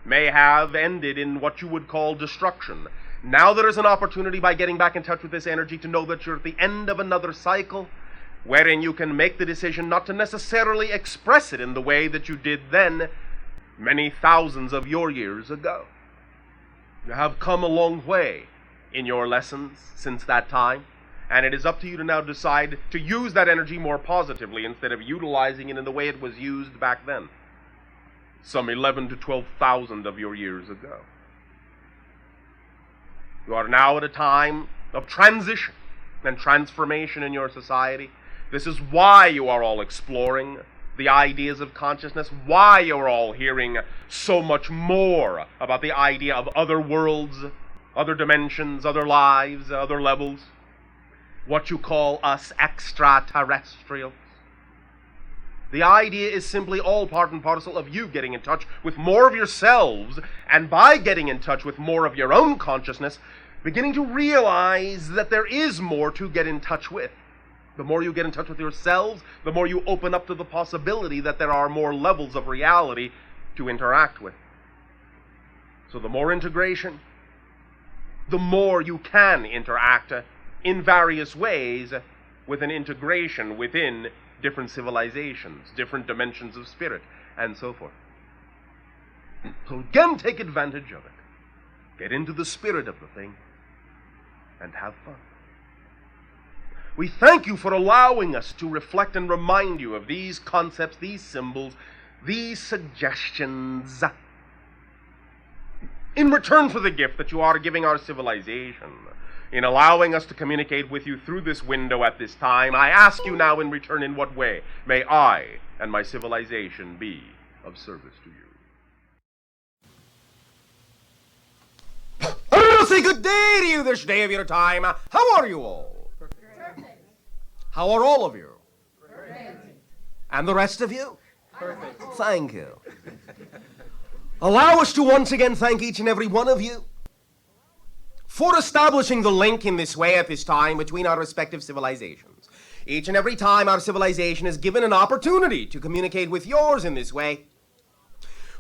may have ended in what you would call destruction, now there is an opportunity by getting back in touch with this energy to know that you're at the end of another cycle, wherein you can make the decision not to necessarily express it in the way that you did then, many thousands of your years ago. You have come a long way in your lessons since that time, and it is up to you to now decide to use that energy more positively instead of utilizing it in the way it was used back then, some 11 to 12,000 of your years ago. You are now at a time of transition and transformation in your society. This is why you are all exploring the ideas of consciousness, why you are all hearing so much more about the idea of other worlds, other dimensions, other lives, other levels, what you call us extraterrestrials. The idea is simply all part and parcel of you getting in touch with more of yourselves, and by getting in touch with more of your own consciousness, beginning to realize that there is more to get in touch with. The more you get in touch with yourselves, the more you open up to the possibility that there are more levels of reality to interact with. So the more integration, the more you can interact in various ways with an integration within different civilizations, different dimensions of spirit, and so forth. So again, take advantage of it. Get into the spirit of the thing and have fun. We thank you for allowing us to reflect and remind you of these concepts, these symbols, these suggestions, in return for the gift that you are giving our civilization. In allowing us to communicate with you through this window at this time, I ask you now in return, in what way may I and my civilization be of service to you? I'll say good day to you this day of your time. How are you all? Perfect. How are all of you? Perfect. And the rest of you? Perfect. Thank you. Allow us to once again thank each and every one of you for establishing the link in this way at this time between our respective civilizations. Each and every time our civilization is given an opportunity to communicate with yours in this way,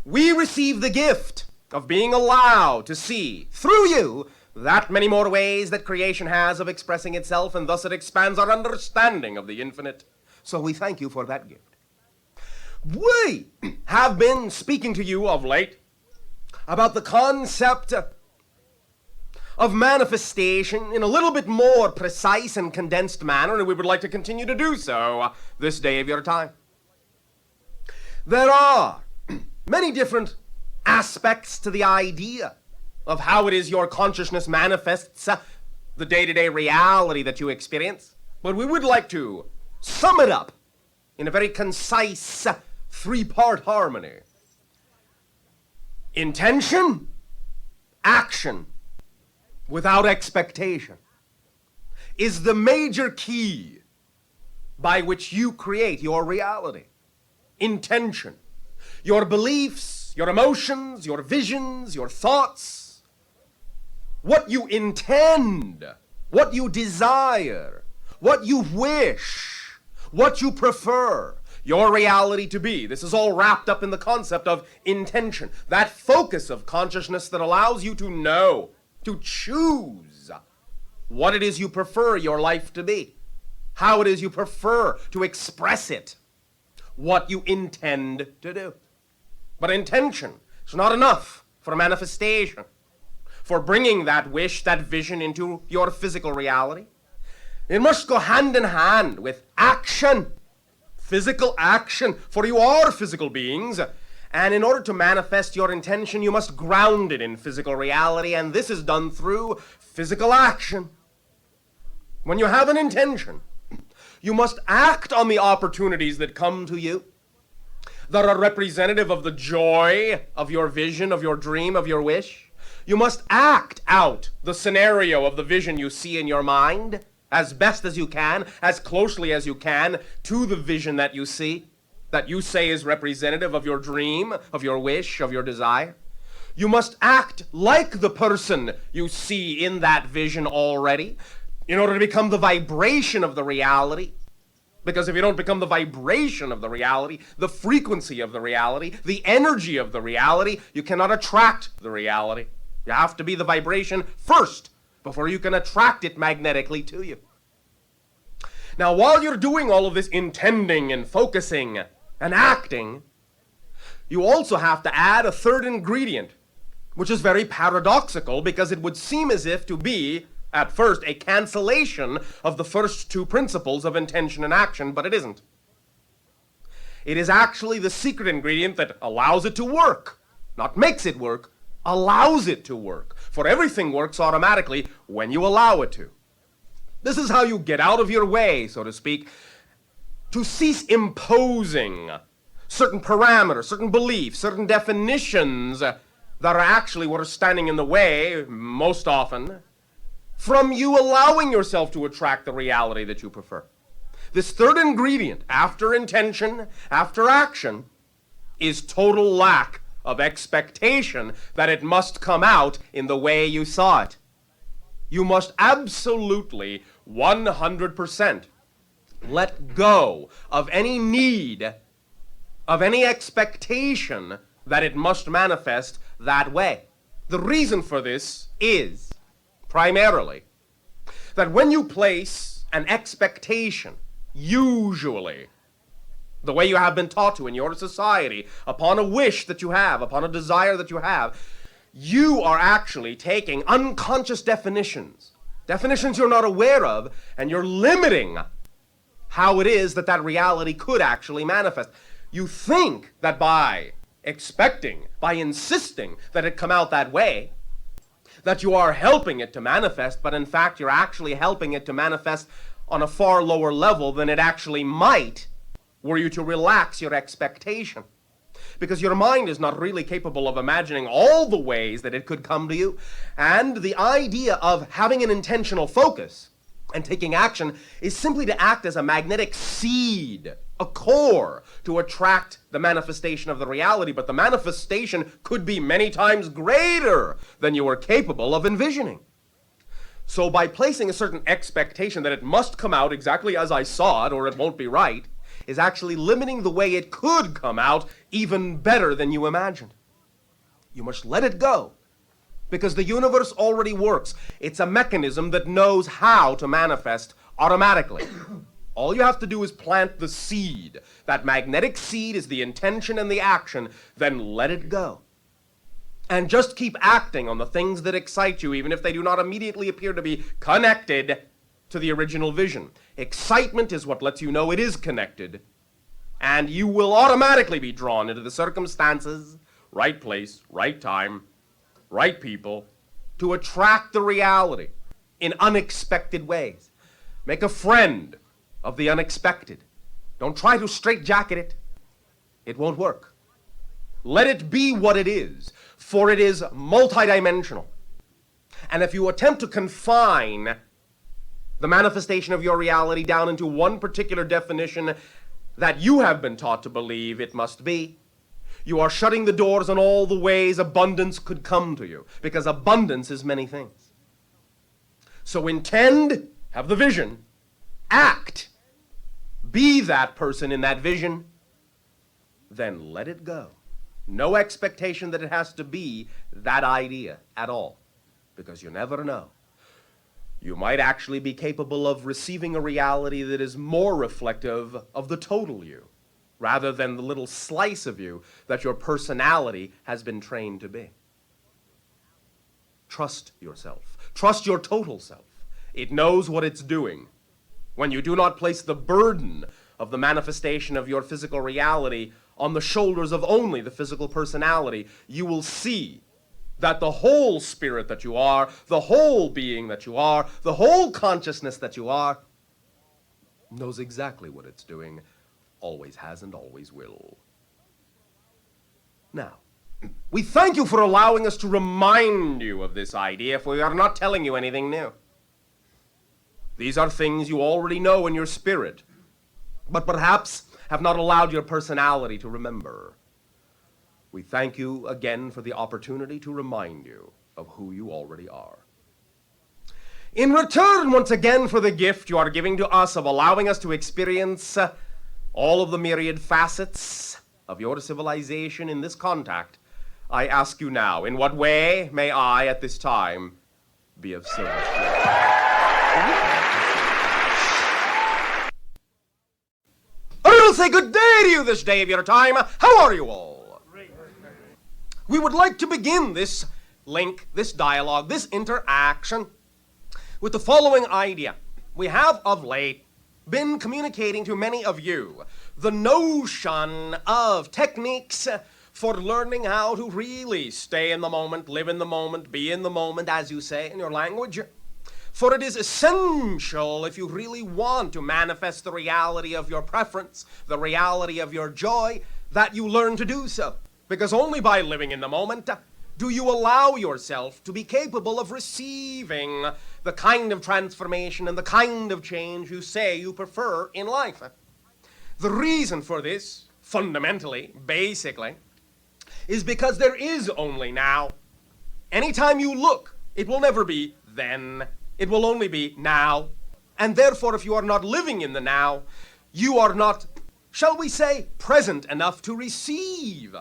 we receive the gift of being allowed to see through you that many more ways that creation has of expressing itself, and thus it expands our understanding of the infinite. So we thank you for that gift. We have been speaking to you of late about the concept of manifestation in a little bit more precise and condensed manner, and we would like to continue to do so this day of your time. There are many different aspects to the idea of how it is your consciousness manifests the day-to-day reality that you experience, but we would like to sum it up in a very concise three-part harmony. Intention, action, without expectation, is the major key by which you create your reality. Intention. Your beliefs, your emotions, your visions, your thoughts, what you intend, what you desire, what you wish, what you prefer your reality to be. This is all wrapped up in the concept of intention, that focus of consciousness that allows you to know, to choose what it is you prefer your life to be, how it is you prefer to express it, what you intend to do. But intention is not enough for manifestation, for bringing that wish, that vision into your physical reality. It must go hand in hand with action, physical action, for you are physical beings, and in order to manifest your intention, you must ground it in physical reality, and this is done through physical action. When you have an intention, you must act on the opportunities that come to you, that are representative of the joy of your vision, of your dream, of your wish. You must act out the scenario of the vision you see in your mind as best as you can, as closely as you can, to the vision that you see, that you say is representative of your dream, of your wish, of your desire. You must act like the person you see in that vision already in order to become the vibration of the reality. Because if you don't become the vibration of the reality, the frequency of the reality, the energy of the reality, you cannot attract the reality. You have to be the vibration first before you can attract it magnetically to you. Now, while you're doing all of this intending and focusing and acting, you also have to add a third ingredient, which is very paradoxical because it would seem as if to be, at first, a cancellation of the first two principles of intention and action, but it isn't. It is actually the secret ingredient that allows it to work, not makes it work, allows it to work. For everything works automatically when you allow it to. This is how you get out of your way, so to speak, to cease imposing certain parameters, certain beliefs, certain definitions that are actually what are standing in the way, most often, from you allowing yourself to attract the reality that you prefer. This third ingredient, after intention, after action, is total lack of expectation that it must come out in the way you saw it. You must absolutely 100% let go of any need, of any expectation that it must manifest that way. The reason for this is, primarily, that when you place an expectation, usually, the way you have been taught to in your society, upon a wish that you have, upon a desire that you have, you are actually taking unconscious definitions you're not aware of, and you're limiting how it is that that reality could actually manifest. You think that by expecting, by insisting that it come out that way, that you are helping it to manifest, but in fact you're actually helping it to manifest on a far lower level than it actually might were you to relax your expectation. Because your mind is not really capable of imagining all the ways that it could come to you, and the idea of having an intentional focus and taking action is simply to act as a magnetic seed, a core, to attract the manifestation of the reality, but the manifestation could be many times greater than you are capable of envisioning. So by placing a certain expectation that it must come out exactly as I saw it or it won't be right, is actually limiting the way it could come out even better than you imagined. You must let it go, because the universe already works. It's a mechanism that knows how to manifest automatically. All you have to do is plant the seed. That magnetic seed is the intention and the action. Then let it go. And just keep acting on the things that excite you, even if they do not immediately appear to be connected to the original vision. Excitement is what lets you know it is connected. And you will automatically be drawn into the circumstances, right place, right time, right people, to attract the reality in unexpected ways. Make a friend of the unexpected. Don't try to straitjacket it. It won't work. Let it be what it is, for it is multidimensional. And if you attempt to confine the manifestation of your reality down into one particular definition that you have been taught to believe it must be, you are shutting the doors on all the ways abundance could come to you, because abundance is many things. So intend, have the vision, act, be that person in that vision, then let it go. No expectation that it has to be that idea at all, because you never know. You might actually be capable of receiving a reality that is more reflective of the total you, rather than the little slice of you that your personality has been trained to be. Trust yourself. Trust your total self. It knows what it's doing. When you do not place the burden of the manifestation of your physical reality on the shoulders of only the physical personality, you will see that the whole spirit that you are, the whole being that you are, the whole consciousness that you are, knows exactly what it's doing, always has and always will. Now, we thank you for allowing us to remind you of this idea, for we are not telling you anything new. These are things you already know in your spirit, but perhaps have not allowed your personality to remember. We thank you again for the opportunity to remind you of who you already are. In return, once again, for the gift you are giving to us of allowing us to experience all of the myriad facets of your civilization in this contact, I ask you now, in what way may I, at this time, be of service to you? I will say good day to you this day of your time. How are you all? We would like to begin this link, this dialogue, this interaction with the following idea. We have of late been communicating to many of you the notion of techniques for learning how to really stay in the moment, live in the moment, be in the moment, as you say in your language. For it is essential, if you really want to manifest the reality of your preference, the reality of your joy, that you learn to do so. Because only by living in the moment do you allow yourself to be capable of receiving the kind of transformation and the kind of change you say you prefer in life. The reason for this, fundamentally, basically, is because there is only now. Anytime you look, it will never be then. It will only be now. And therefore, if you are not living in the now, you are not, shall we say, present enough to receive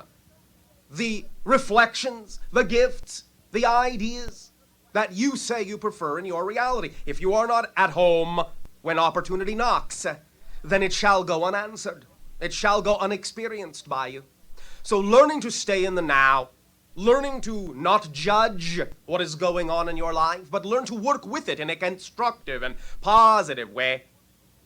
the reflections, the gifts, the ideas that you say you prefer in your reality. If you are not at home when opportunity knocks, then it shall go unanswered. It shall go unexperienced by you. So learning to stay in the now, learning to not judge what is going on in your life, but learn to work with it in a constructive and positive way,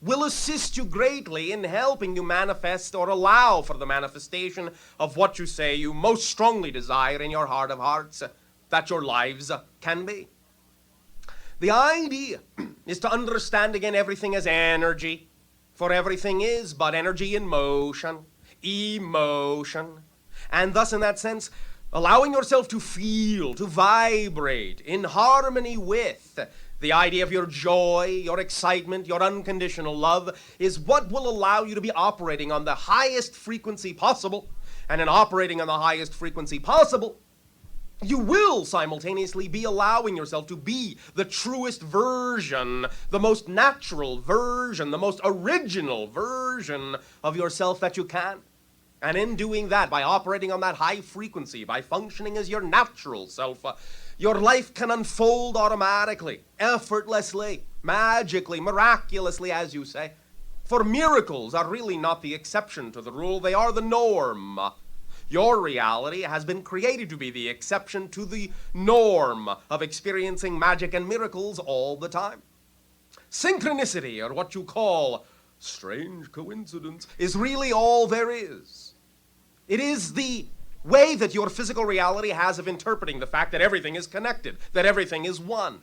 will assist you greatly in helping you manifest or allow for the manifestation of what you say you most strongly desire in your heart of hearts that your lives can be. The idea is to understand again everything as energy, for everything is but energy in motion, emotion, and thus in that sense allowing yourself to feel, to vibrate in harmony with the idea of your joy, your excitement, your unconditional love is what will allow you to be operating on the highest frequency possible. And in operating on the highest frequency possible, You will simultaneously be allowing yourself to be the truest version, the most natural version, the most original version of yourself that you can. And in doing that, by operating on that high frequency, by functioning as your natural self, your life can unfold automatically, effortlessly, magically, miraculously, as you say. For miracles are really not the exception to the rule, they are the norm. Your reality has been created to be the exception to the norm of experiencing magic and miracles all the time. Synchronicity, or what you call strange coincidence, is really all there is. It is the way that your physical reality has of interpreting the fact that everything is connected, that everything is one.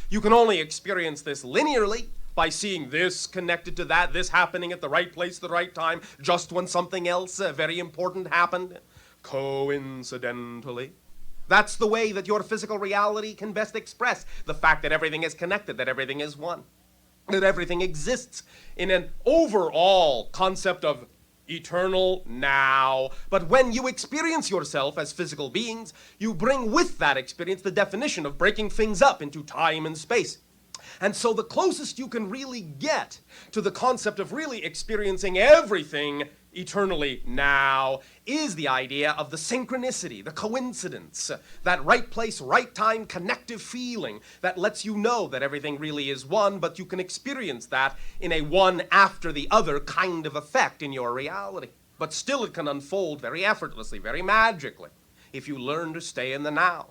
You can only experience this linearly by seeing this connected to that, this happening at the right place, the right time, just when something else very important happened, coincidentally. That's the way that your physical reality can best express the fact that everything is connected, that everything is one, that everything exists in an overall concept of eternal now. But when you experience yourself as physical beings, you bring with that experience the definition of breaking things up into time and space. And so the closest you can really get to the concept of really experiencing everything eternally now is the idea of the synchronicity, the coincidence, that right place, right time, connective feeling that lets you know that everything really is one, but you can experience that in a one after the other kind of effect in your reality. But still it can unfold very effortlessly, very magically, if you learn to stay in the now.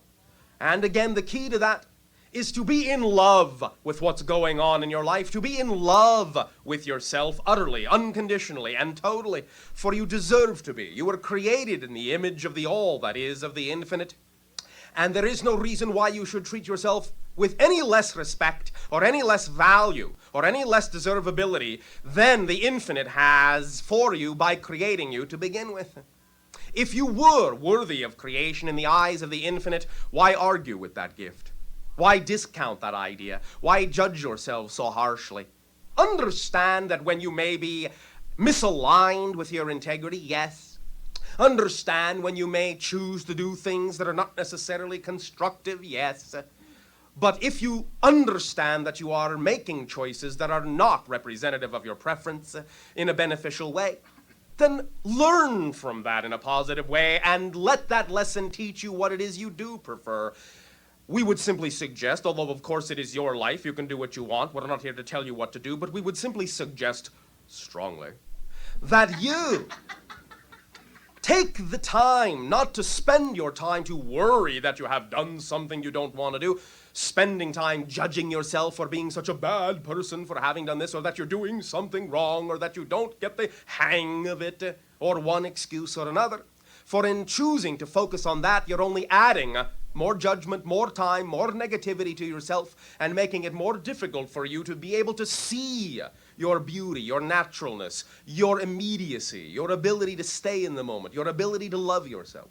And again, the key to that is to be in love with what's going on in your life, to be in love with yourself utterly, unconditionally, and totally, for you deserve to be. You were created in the image of the all, that is, of the infinite, and there is no reason why you should treat yourself with any less respect, or any less value, or any less deservability than the infinite has for you by creating you to begin with. If you were worthy of creation in the eyes of the infinite, why argue with that gift? Why discount that idea? Why judge yourself so harshly? Understand that when you may be misaligned with your integrity, yes. Understand when you may choose to do things that are not necessarily constructive, yes. But if you understand that you are making choices that are not representative of your preference in a beneficial way, then learn from that in a positive way and let that lesson teach you what it is you do prefer. We would simply suggest, although of course it is your life, you can do what you want, we're not here to tell you what to do, but we would simply suggest, strongly, that you take the time not to spend your time to worry that you have done something you don't want to do, spending time judging yourself for being such a bad person for having done this, or that you're doing something wrong, or that you don't get the hang of it, or one excuse or another. For in choosing to focus on that, you're only adding more judgment, more time, more negativity to yourself, and making it more difficult for you to be able to see your beauty, your naturalness, your immediacy, your ability to stay in the moment, your ability to love yourself.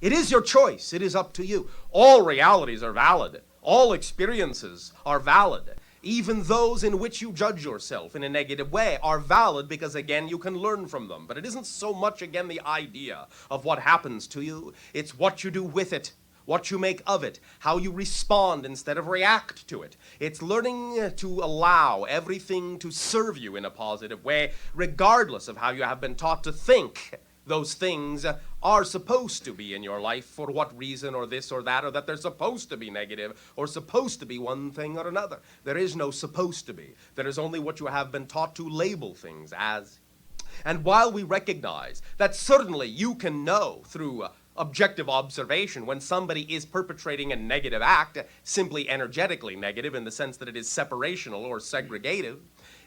It is your choice. It is up to you. All realities are valid. All experiences are valid. Even those in which you judge yourself in a negative way are valid because, again, you can learn from them. But it isn't so much, again, the idea of what happens to you. It's what you do with it, what you make of it, how you respond instead of react to it. It's learning to allow everything to serve you in a positive way, regardless of how you have been taught to think those things are supposed to be in your life, for what reason, or this or that, or that they're supposed to be negative, or supposed to be one thing or another. There is no supposed to be. There is only what you have been taught to label things as. And while we recognize that certainly you can know through objective observation when somebody is perpetrating a negative act, simply energetically negative in the sense that it is separational or segregative,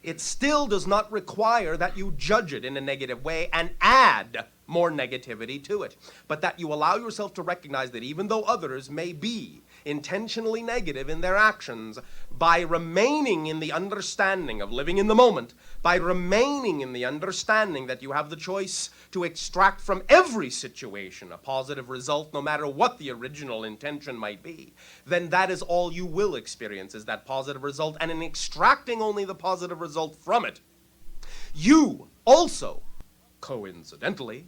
it still does not require that you judge it in a negative way and add more negativity to it, but that you allow yourself to recognize that even though others may be intentionally negative in their actions, by remaining in the understanding of living in the moment, by remaining in the understanding that you have the choice to extract from every situation a positive result, no matter what the original intention might be, then that is all you will experience, is that positive result. And in extracting only the positive result from it, you also, coincidentally,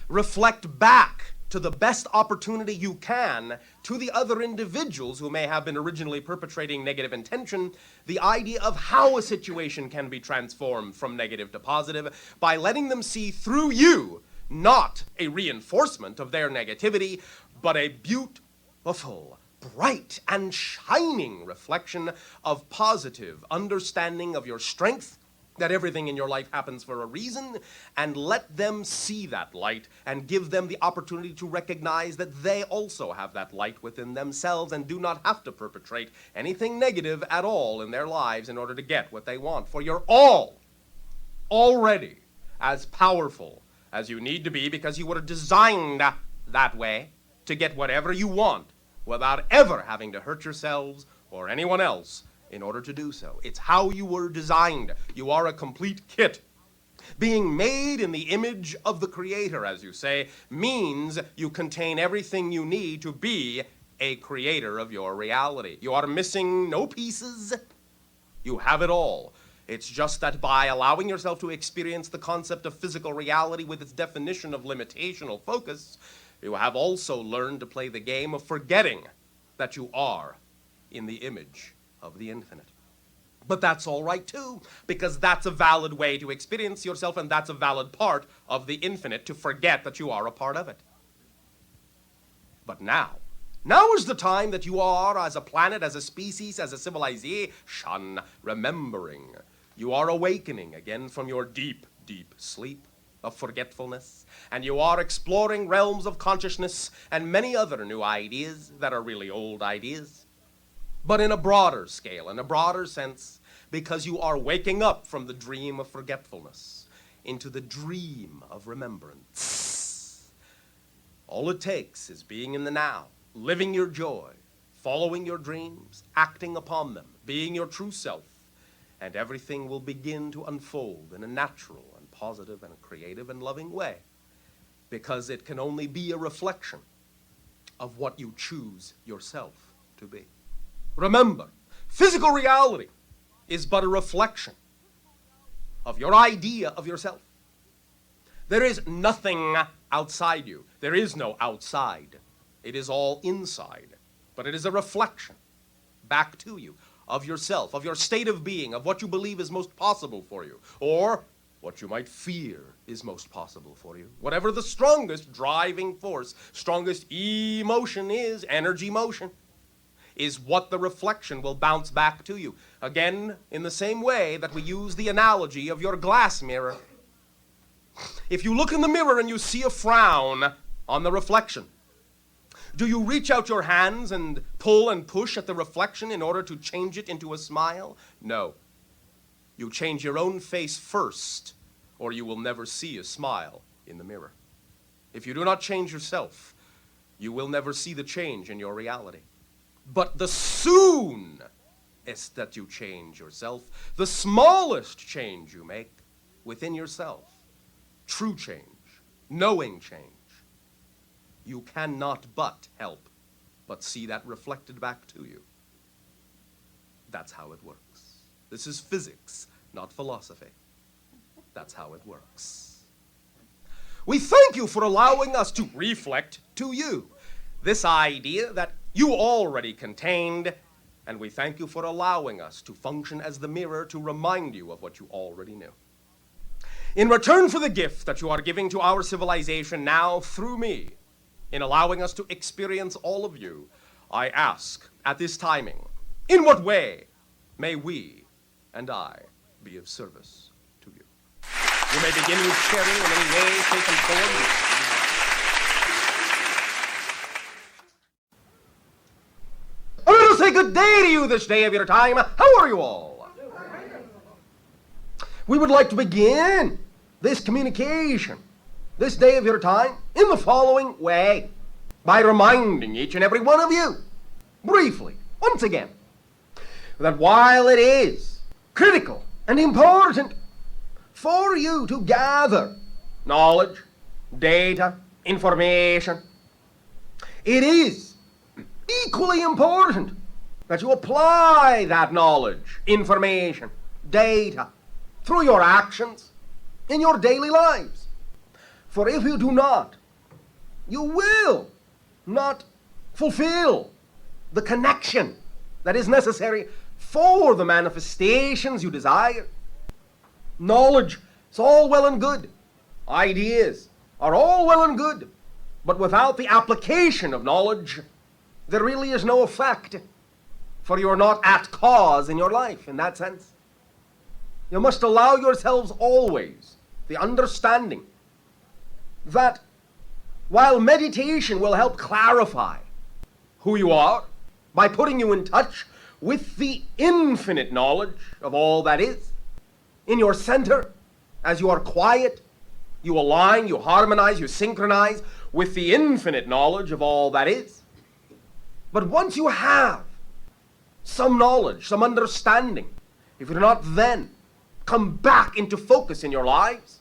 reflect back to the best opportunity you can to the other individuals who may have been originally perpetrating negative intention, the idea of how a situation can be transformed from negative to positive by letting them see through you not a reinforcement of their negativity, but a beautiful, bright, and shining reflection of positive understanding of your strength, that everything in your life happens for a reason, and let them see that light and give them the opportunity to recognize that they also have that light within themselves and do not have to perpetrate anything negative at all in their lives in order to get what they want. For you're all already as powerful as you need to be, because you were designed that way to get whatever you want without ever having to hurt yourselves or anyone else in order to do so. It's how you were designed. You are a complete kit. Being made in the image of the Creator, as you say, means you contain everything you need to be a creator of your reality. You are missing no pieces. You have it all. It's just that by allowing yourself to experience the concept of physical reality with its definition of limitational focus, you have also learned to play the game of forgetting that you are in the image of the infinite. But that's all right too, because that's a valid way to experience yourself, and that's a valid part of the infinite, to forget that you are a part of it. But now is the time that you are, as a planet, as a species, as a civilization, remembering. You are awakening again from your deep, deep sleep of forgetfulness, and you are exploring realms of consciousness and many other new ideas that are really old ideas, but in a broader scale, in a broader sense, because you are waking up from the dream of forgetfulness into the dream of remembrance. All it takes is being in the now, living your joy, following your dreams, acting upon them, being your true self, and everything will begin to unfold in a natural and positive and creative and loving way, because it can only be a reflection of what you choose yourself to be. Remember, physical reality is but a reflection of your idea of yourself. There is nothing outside you. There is no outside. It is all inside. But it is a reflection back to you of yourself, of your state of being, of what you believe is most possible for you, or what you might fear is most possible for you. Whatever the strongest driving force, strongest emotion is, energy motion, is what the reflection will bounce back to you. Again, in the same way that we use the analogy of your glass mirror. If you look in the mirror and you see a frown on the reflection, do you reach out your hands and pull and push at the reflection in order to change it into a smile? No. You change your own face first, or you will never see a smile in the mirror. If you do not change yourself, you will never see the change in your reality. But the soonest that you change yourself, the smallest change you make within yourself, true change, knowing change, you cannot but help but see that reflected back to you. That's how it works. This is physics, not philosophy. That's how it works. We thank you for allowing us to reflect to you this idea that you already contained, and we thank you for allowing us to function as the mirror to remind you of what you already knew. In return for the gift that you are giving to our civilization now through me, in allowing us to experience all of you, I ask at this timing, in what way may we and I be of service to you? You may begin with sharing in any way, shape, and form. I want to say good day to you this day of your time. How are you all? We would like to begin this communication, this day of your time, in the following way, by reminding each and every one of you, briefly, once again, that while it is critical and important for you to gather knowledge, data, information, it is equally important that you apply that knowledge, information, data, through your actions in your daily lives. For if you do not, you will not fulfill the connection that is necessary for the manifestations you desire. Knowledge is all well and good. Ideas are all well and good. But without the application of knowledge, there really is no effect. For you are not at cause in your life in that sense. You must allow yourselves always the understanding that while meditation will help clarify who you are by putting you in touch with the infinite knowledge of all that is, in your center, as you are quiet, you align, you harmonize, you synchronize with the infinite knowledge of all that is. But once you have some knowledge, some understanding, if you do not then come back into focus in your lives,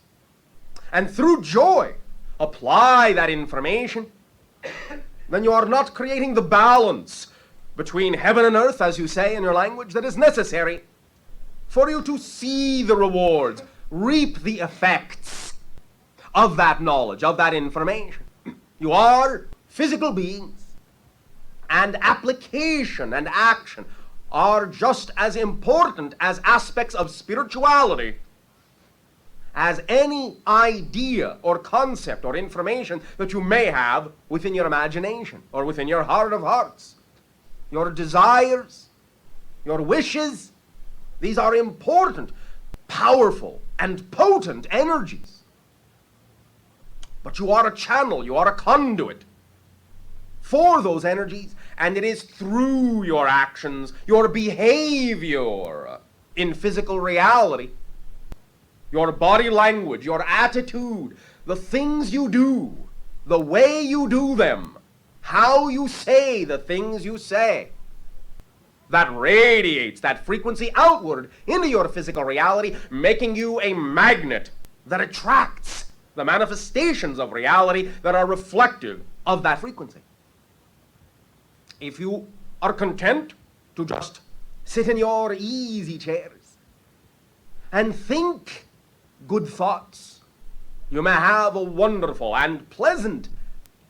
and through joy apply that information, then you are not creating the balance between heaven and earth, as you say in your language, that is necessary for you to see the rewards, reap the effects of that knowledge, of that information. You are physical beings, and application and action are just as important as aspects of spirituality as any idea or concept or information that you may have within your imagination or within your heart of hearts. Your desires, your wishes, these are important, powerful, and potent energies. But you are a channel, you are a conduit for those energies, and it is through your actions, your behavior in physical reality, your body language, your attitude, the things you do, the way you do them, how you say the things you say, that radiates that frequency outward into your physical reality, making you a magnet that attracts the manifestations of reality that are reflective of that frequency. If you are content to just sit in your easy chairs and think good thoughts, you may have a wonderful and pleasant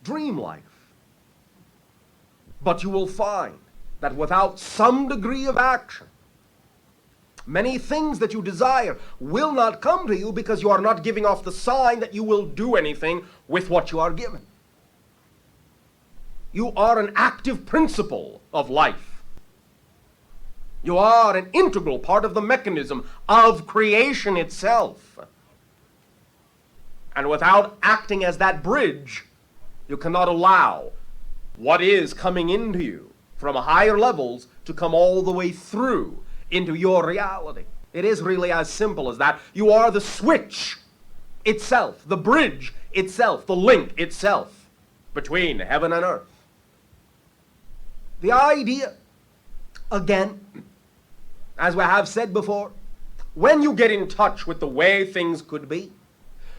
dream life. But you will find that without some degree of action, many things that you desire will not come to you because you are not giving off the sign that you will do anything with what you are given. You are an active principle of life. You are an integral part of the mechanism of creation itself. And without acting as that bridge, you cannot allow what is coming into you from higher levels to come all the way through into your reality. It is really as simple as that. You are the switch itself, the bridge itself, the link itself between heaven and earth. The idea, again, as we have said before, when you get in touch with the way things could be,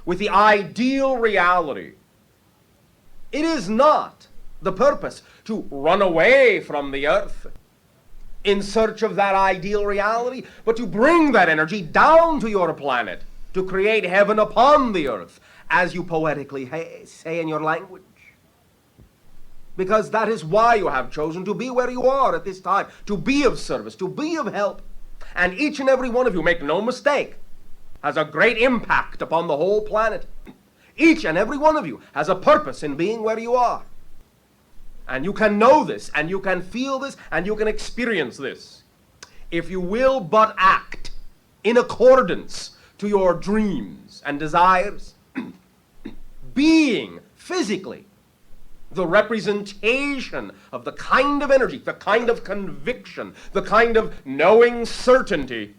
with the ideal reality, it is not the purpose to run away from the earth in search of that ideal reality, but to bring that energy down to your planet, to create heaven upon the earth, as you poetically say in your language. Because that is why you have chosen to be where you are at this time, to be of service, to be of help. And each and every one of you, make no mistake, has a great impact upon the whole planet. Each and every one of you has a purpose in being where you are. And you can know this, and you can feel this, and you can experience this, if you will but act in accordance to your dreams and desires, being physically the representation of the kind of energy, the kind of conviction, the kind of knowing certainty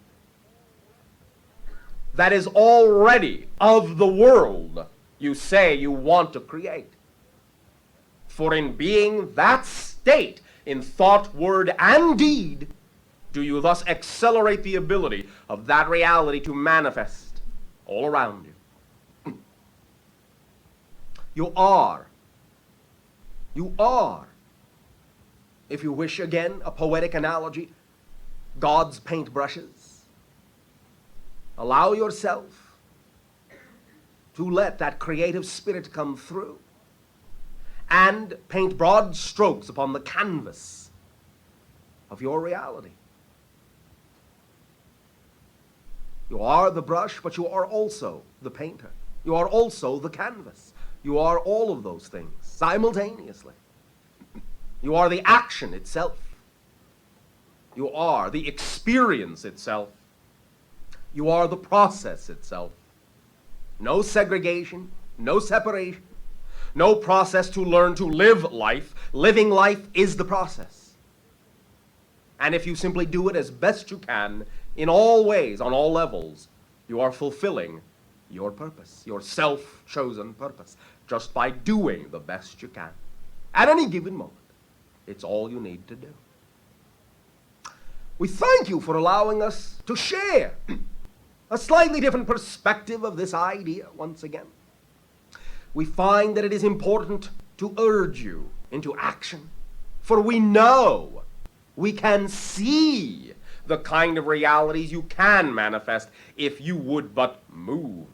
that is already of the world you say you want to create. For in being that state in thought, word, and deed, do you thus accelerate the ability of that reality to manifest all around you. You are, if you wish again a poetic analogy, God's paintbrushes. Allow yourself to let that creative spirit come through and paint broad strokes upon the canvas of your reality. You are the brush, but you are also the painter. You are also the canvas. You are all of those things simultaneously. You are the action itself. You are the experience itself. You are the process itself. No segregation, no separation, no process to learn to live life. Living life is the process. And if you simply do it as best you can, in all ways, on all levels, you are fulfilling your purpose, your self-chosen purpose, just by doing the best you can. At any given moment, it's all you need to do. We thank you for allowing us to share a slightly different perspective of this idea once again. We find that it is important to urge you into action, for we know we can see the kind of realities you can manifest if you would but move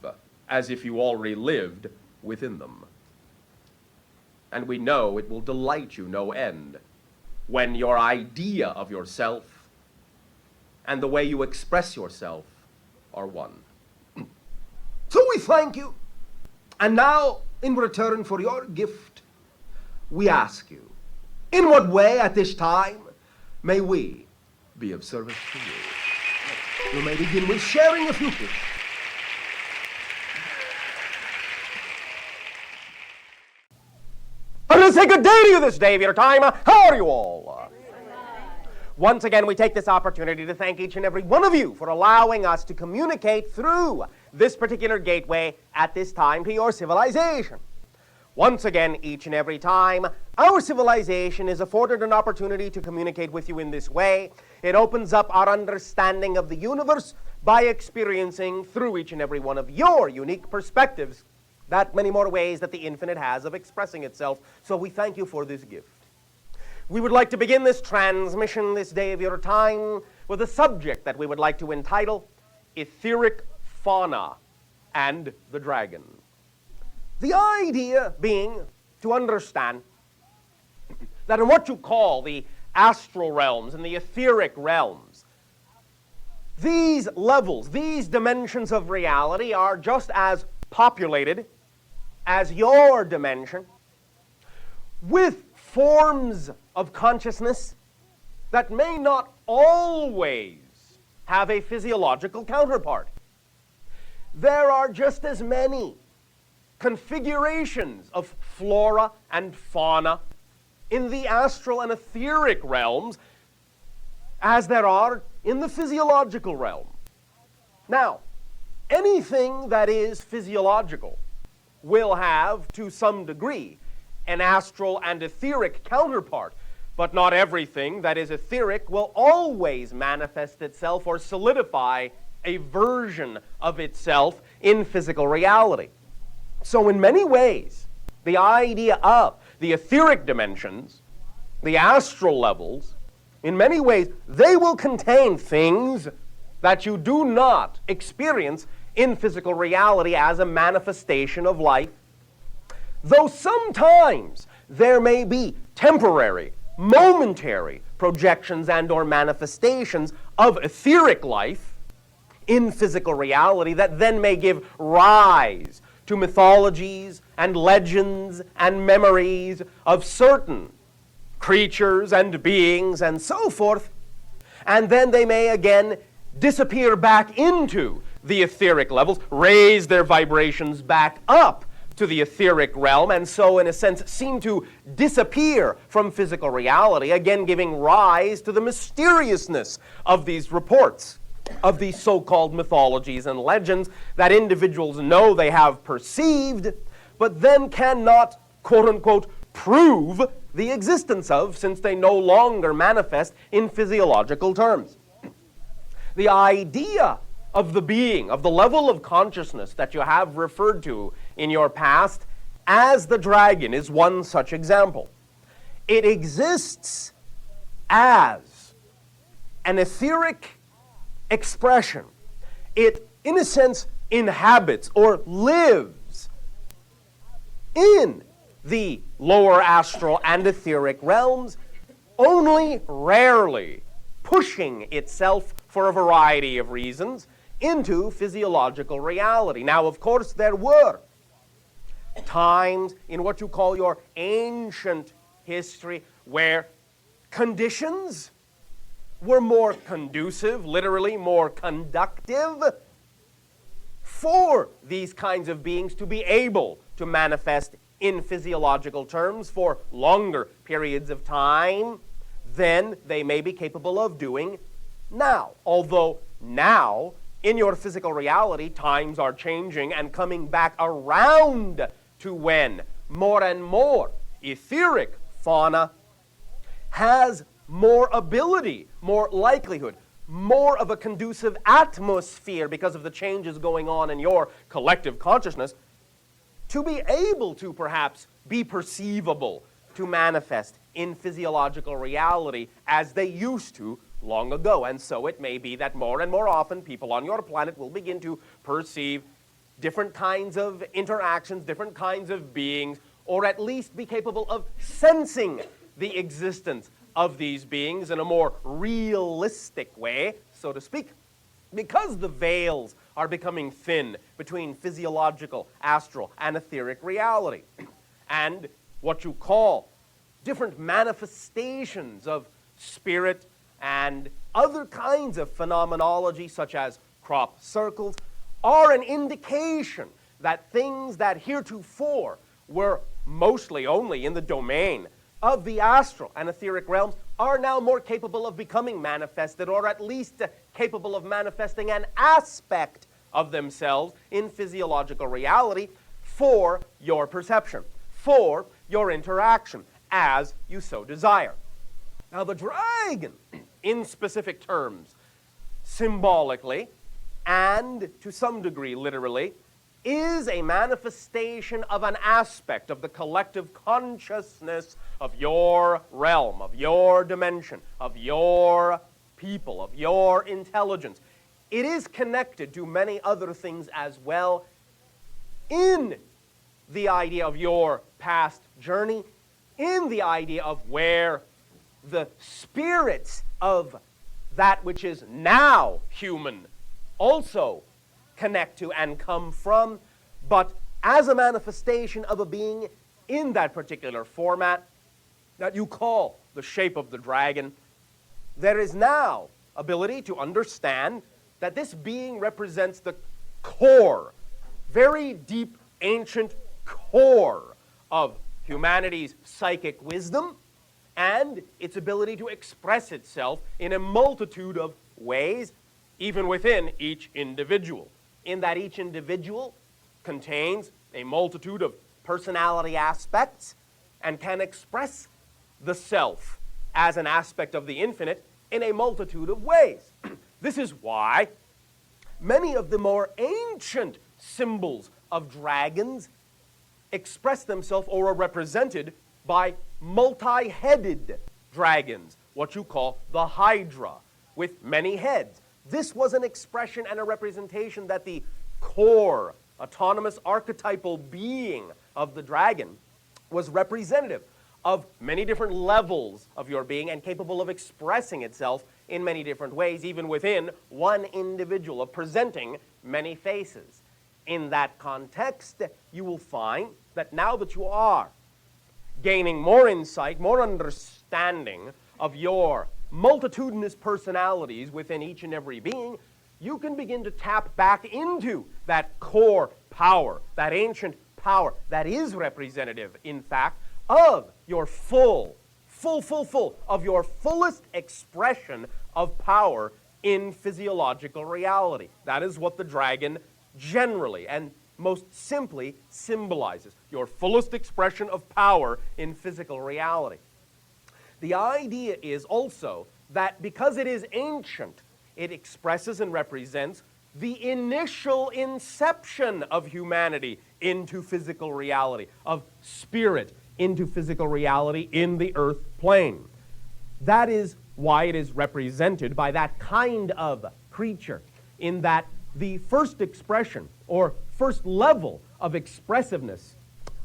as if you already lived within them. And we know it will delight you no end when your idea of yourself and the way you express yourself are one. So we thank you. And now, in return for your gift, we ask you, in what way at this time may we be of service to you? You may begin with sharing if you wish. I'm going to say good day to you this day of your time. How are you all? Once again, we take this opportunity to thank each and every one of you for allowing us to communicate through this particular gateway at this time to your civilization. Once again, each and every time, our civilization is afforded an opportunity to communicate with you in this way. It opens up our understanding of the universe by experiencing through each and every one of your unique perspectives that many more ways that the infinite has of expressing itself. So we thank you for this gift. We would like to begin this transmission this day of your time with a subject that we would like to entitle Etheric Fauna and the Dragon. The idea being to understand that in what you call the astral realms and the etheric realms, these levels, these dimensions of reality are just as populated as your dimension with forms of consciousness that may not always have a physiological counterpart. There are just as many configurations of flora and fauna in the astral and etheric realms as there are in the physiological realm. Now, anything that is physiological will have, to some degree, an astral and etheric counterpart, but not everything that is etheric will always manifest itself or solidify a version of itself in physical reality. So in many ways, the idea of the etheric dimensions, the astral levels, in many ways, they will contain things that you do not experience in physical reality as a manifestation of life, though sometimes there may be temporary, momentary projections and or manifestations of etheric life in physical reality that then may give rise to mythologies and legends and memories of certain creatures and beings and so forth, and then they may again disappear back into the etheric levels, raise their vibrations back up to the etheric realm, and so in a sense seem to disappear from physical reality, again giving rise to the mysteriousness of these reports, of these so-called mythologies and legends that individuals know they have perceived, but then cannot, quote-unquote, prove the existence of, since they no longer manifest in physiological terms. The idea of the being, of the level of consciousness that you have referred to in your past as the dragon is one such example. It exists as an etheric expression. It, in a sense, inhabits or lives in the lower astral and etheric realms, only rarely pushing itself for a variety of reasons into physiological reality. Now, of course, there were times in what you call your ancient history where conditions were more conducive, literally more conductive, for these kinds of beings to be able to manifest in physiological terms for longer periods of time than they may be capable of doing now. Although now, in your physical reality, times are changing and coming back around to when more and more etheric fauna has more ability, more likelihood, more of a conducive atmosphere because of the changes going on in your collective consciousness to be able to perhaps be perceivable, to manifest in physiological reality as they used to long ago. And so it may be that more and more often people on your planet will begin to perceive different kinds of interactions, different kinds of beings, or at least be capable of sensing the existence of these beings in a more realistic way, so to speak, because the veils are becoming thin between physiological, astral, and etheric reality. And what you call different manifestations of spirit and other kinds of phenomenology, such as crop circles, are an indication that things that heretofore were mostly only in the domain of the astral and etheric realms are now more capable of becoming manifested, or at least capable of manifesting an aspect of themselves in physiological reality for your perception, for your interaction, as you so desire. Now, the dragon, in specific terms, symbolically, and to some degree literally, is a manifestation of an aspect of the collective consciousness of your realm, of your dimension, of your people, of your intelligence. It is connected to many other things as well in the idea of your past journey, in the idea of where the spirits of that which is now human also connect to and come from, but as a manifestation of a being in that particular format that you call the shape of the dragon, there is now ability to understand that this being represents the core, very deep, ancient core of humanity's psychic wisdom and its ability to express itself in a multitude of ways, even within each individual, in that each individual contains a multitude of personality aspects and can express the self as an aspect of the infinite in a multitude of ways. This is why many of the more ancient symbols of dragons express themselves or are represented by multi-headed dragons, what you call the Hydra, with many heads. This was an expression and a representation that the core, autonomous, archetypal being of the dragon was representative of many different levels of your being and capable of expressing itself in many different ways, even within one individual, of presenting many faces. In that context, you will find that now that you are gaining more insight, more understanding of your multitudinous personalities within each and every being, you can begin to tap back into that core power, that ancient power that is representative, in fact, of your full of your fullest expression of power in physiological reality. That is what the dragon generally and most simply symbolizes, your fullest expression of power in physical reality. The idea is also that because it is ancient, it expresses and represents the initial inception of humanity into physical reality, of spirit into physical reality in the earth plane. That is why it is represented by that kind of creature, in that the first expression or first level of expressiveness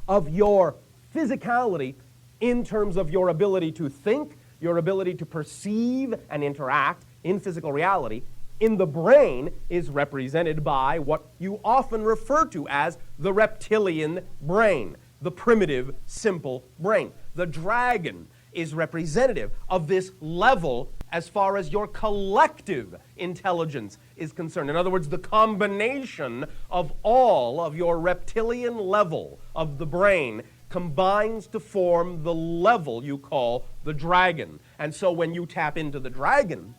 of your physicality in terms of your ability to think, your ability to perceive and interact in physical reality, in the brain is represented by what you often refer to as the reptilian brain, the primitive, simple brain. The dragon is representative of this level as far as your collective intelligence is concerned. In other words, the combination of all of your reptilian level of the brain combines to form the level you call the dragon. And so when you tap into the dragon,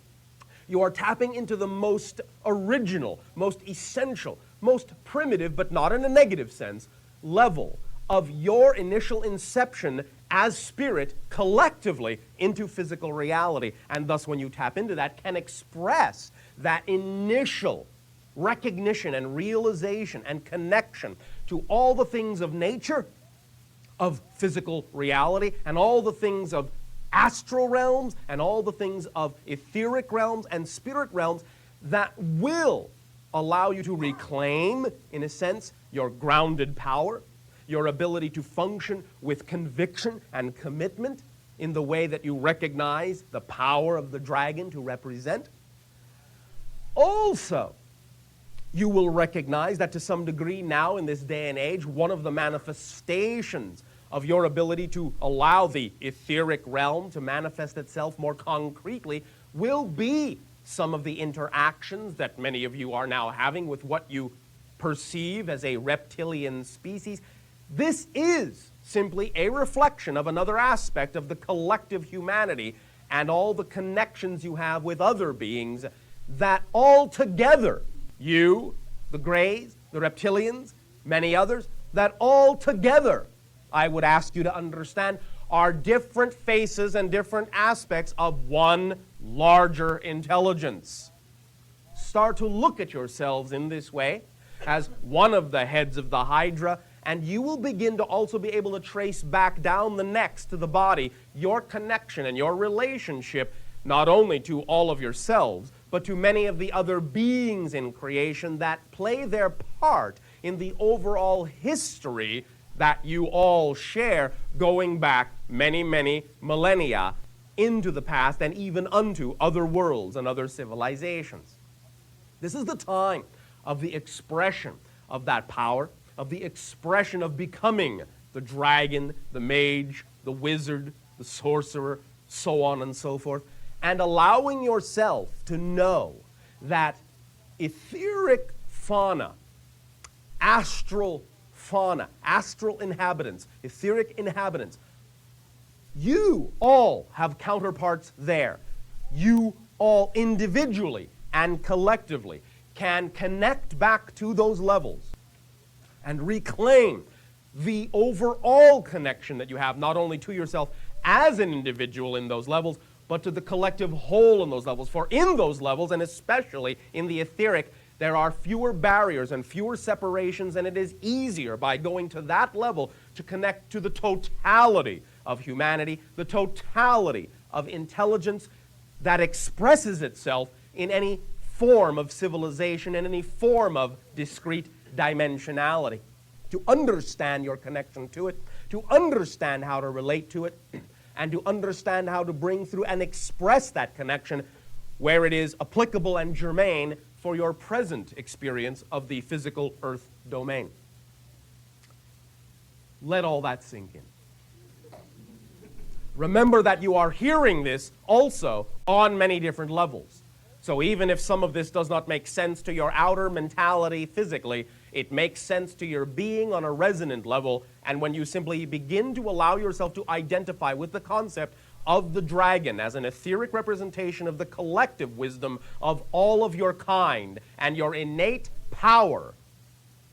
you are tapping into the most original, most essential, most primitive, but not in a negative sense, level of your initial inception as spirit collectively into physical reality. And thus, when you tap into that, can express that initial recognition and realization and connection to all the things of nature, of physical reality, and all the things of astral realms, and all the things of etheric realms and spirit realms that will allow you to reclaim, in a sense, your grounded power, your ability to function with conviction and commitment in the way that you recognize the power of the dragon to represent. Also, you will recognize that to some degree now in this day and age, one of the manifestations of your ability to allow the etheric realm to manifest itself more concretely will be some of the interactions that many of you are now having with what you perceive as a reptilian species. This is simply a reflection of another aspect of the collective humanity and all the connections you have with other beings that all together, you, the Greys, the reptilians, many others, that all together, I would ask you to understand, are different faces and different aspects of one larger intelligence. Start to look at yourselves in this way as one of the heads of the Hydra, and you will begin to also be able to trace back down the necks to the body your connection and your relationship not only to all of yourselves, but to many of the other beings in creation that play their part in the overall history that you all share going back many, many millennia into the past and even unto other worlds and other civilizations. This is the time of the expression of that power, of the expression of becoming the dragon, the mage, the wizard, the sorcerer, so on and so forth, and allowing yourself to know that etheric fauna, astral inhabitants, etheric inhabitants, you all have counterparts there. You all individually and collectively can connect back to those levels and reclaim the overall connection that you have, not only to yourself as an individual in those levels, but to the collective whole in those levels. For in those levels, and especially in the etheric, there are fewer barriers and fewer separations, and it is easier by going to that level to connect to the totality of humanity, the totality of intelligence that expresses itself in any form of civilization, in any form of discrete dimensionality. To understand your connection to it, to understand how to relate to it, and to understand how to bring through and express that connection where it is applicable and germane for your present experience of the physical earth domain. Let all that sink in. Remember that you are hearing this also on many different levels. So even if some of this does not make sense to your outer mentality physically, it makes sense to your being on a resonant level, and when you simply begin to allow yourself to identify with the concept of the dragon as an etheric representation of the collective wisdom of all of your kind and your innate power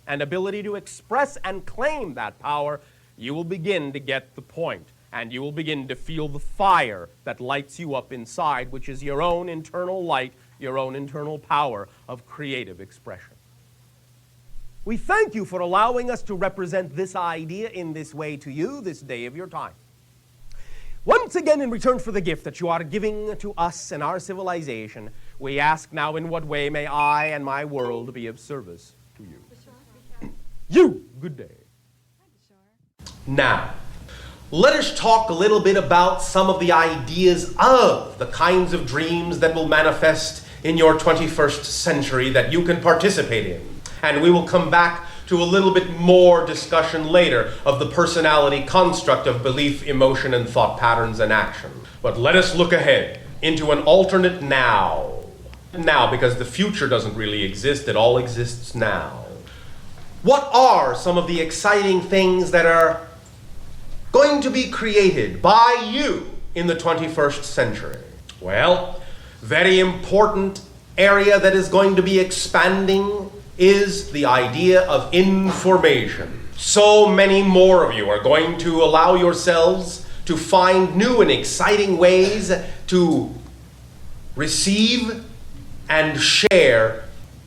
and ability to express and claim that power, you will begin to get the point, and you will begin to feel the fire that lights you up inside, which is your own internal light, your own internal power of creative expression. We thank you for allowing us to represent this idea in this way to you this day of your time. Once again, in return for the gift that you are giving to us and our civilization, we ask now, in what way may I and my world be of service to you? Bashar. You, good day. Hi, Bashar. Now, let us talk a little bit about some of the ideas of the kinds of dreams that will manifest in your 21st century that you can participate in. And we will come back to a little bit more discussion later of the personality construct of belief, emotion, and thought patterns and action. But let us look ahead into an alternate now. Now, because the future doesn't really exist, it all exists now. What are some of the exciting things that are going to be created by you in the 21st century? Well, very important area that is going to be expanding is the idea of information. So many more of you are going to allow yourselves to find new and exciting ways to receive and share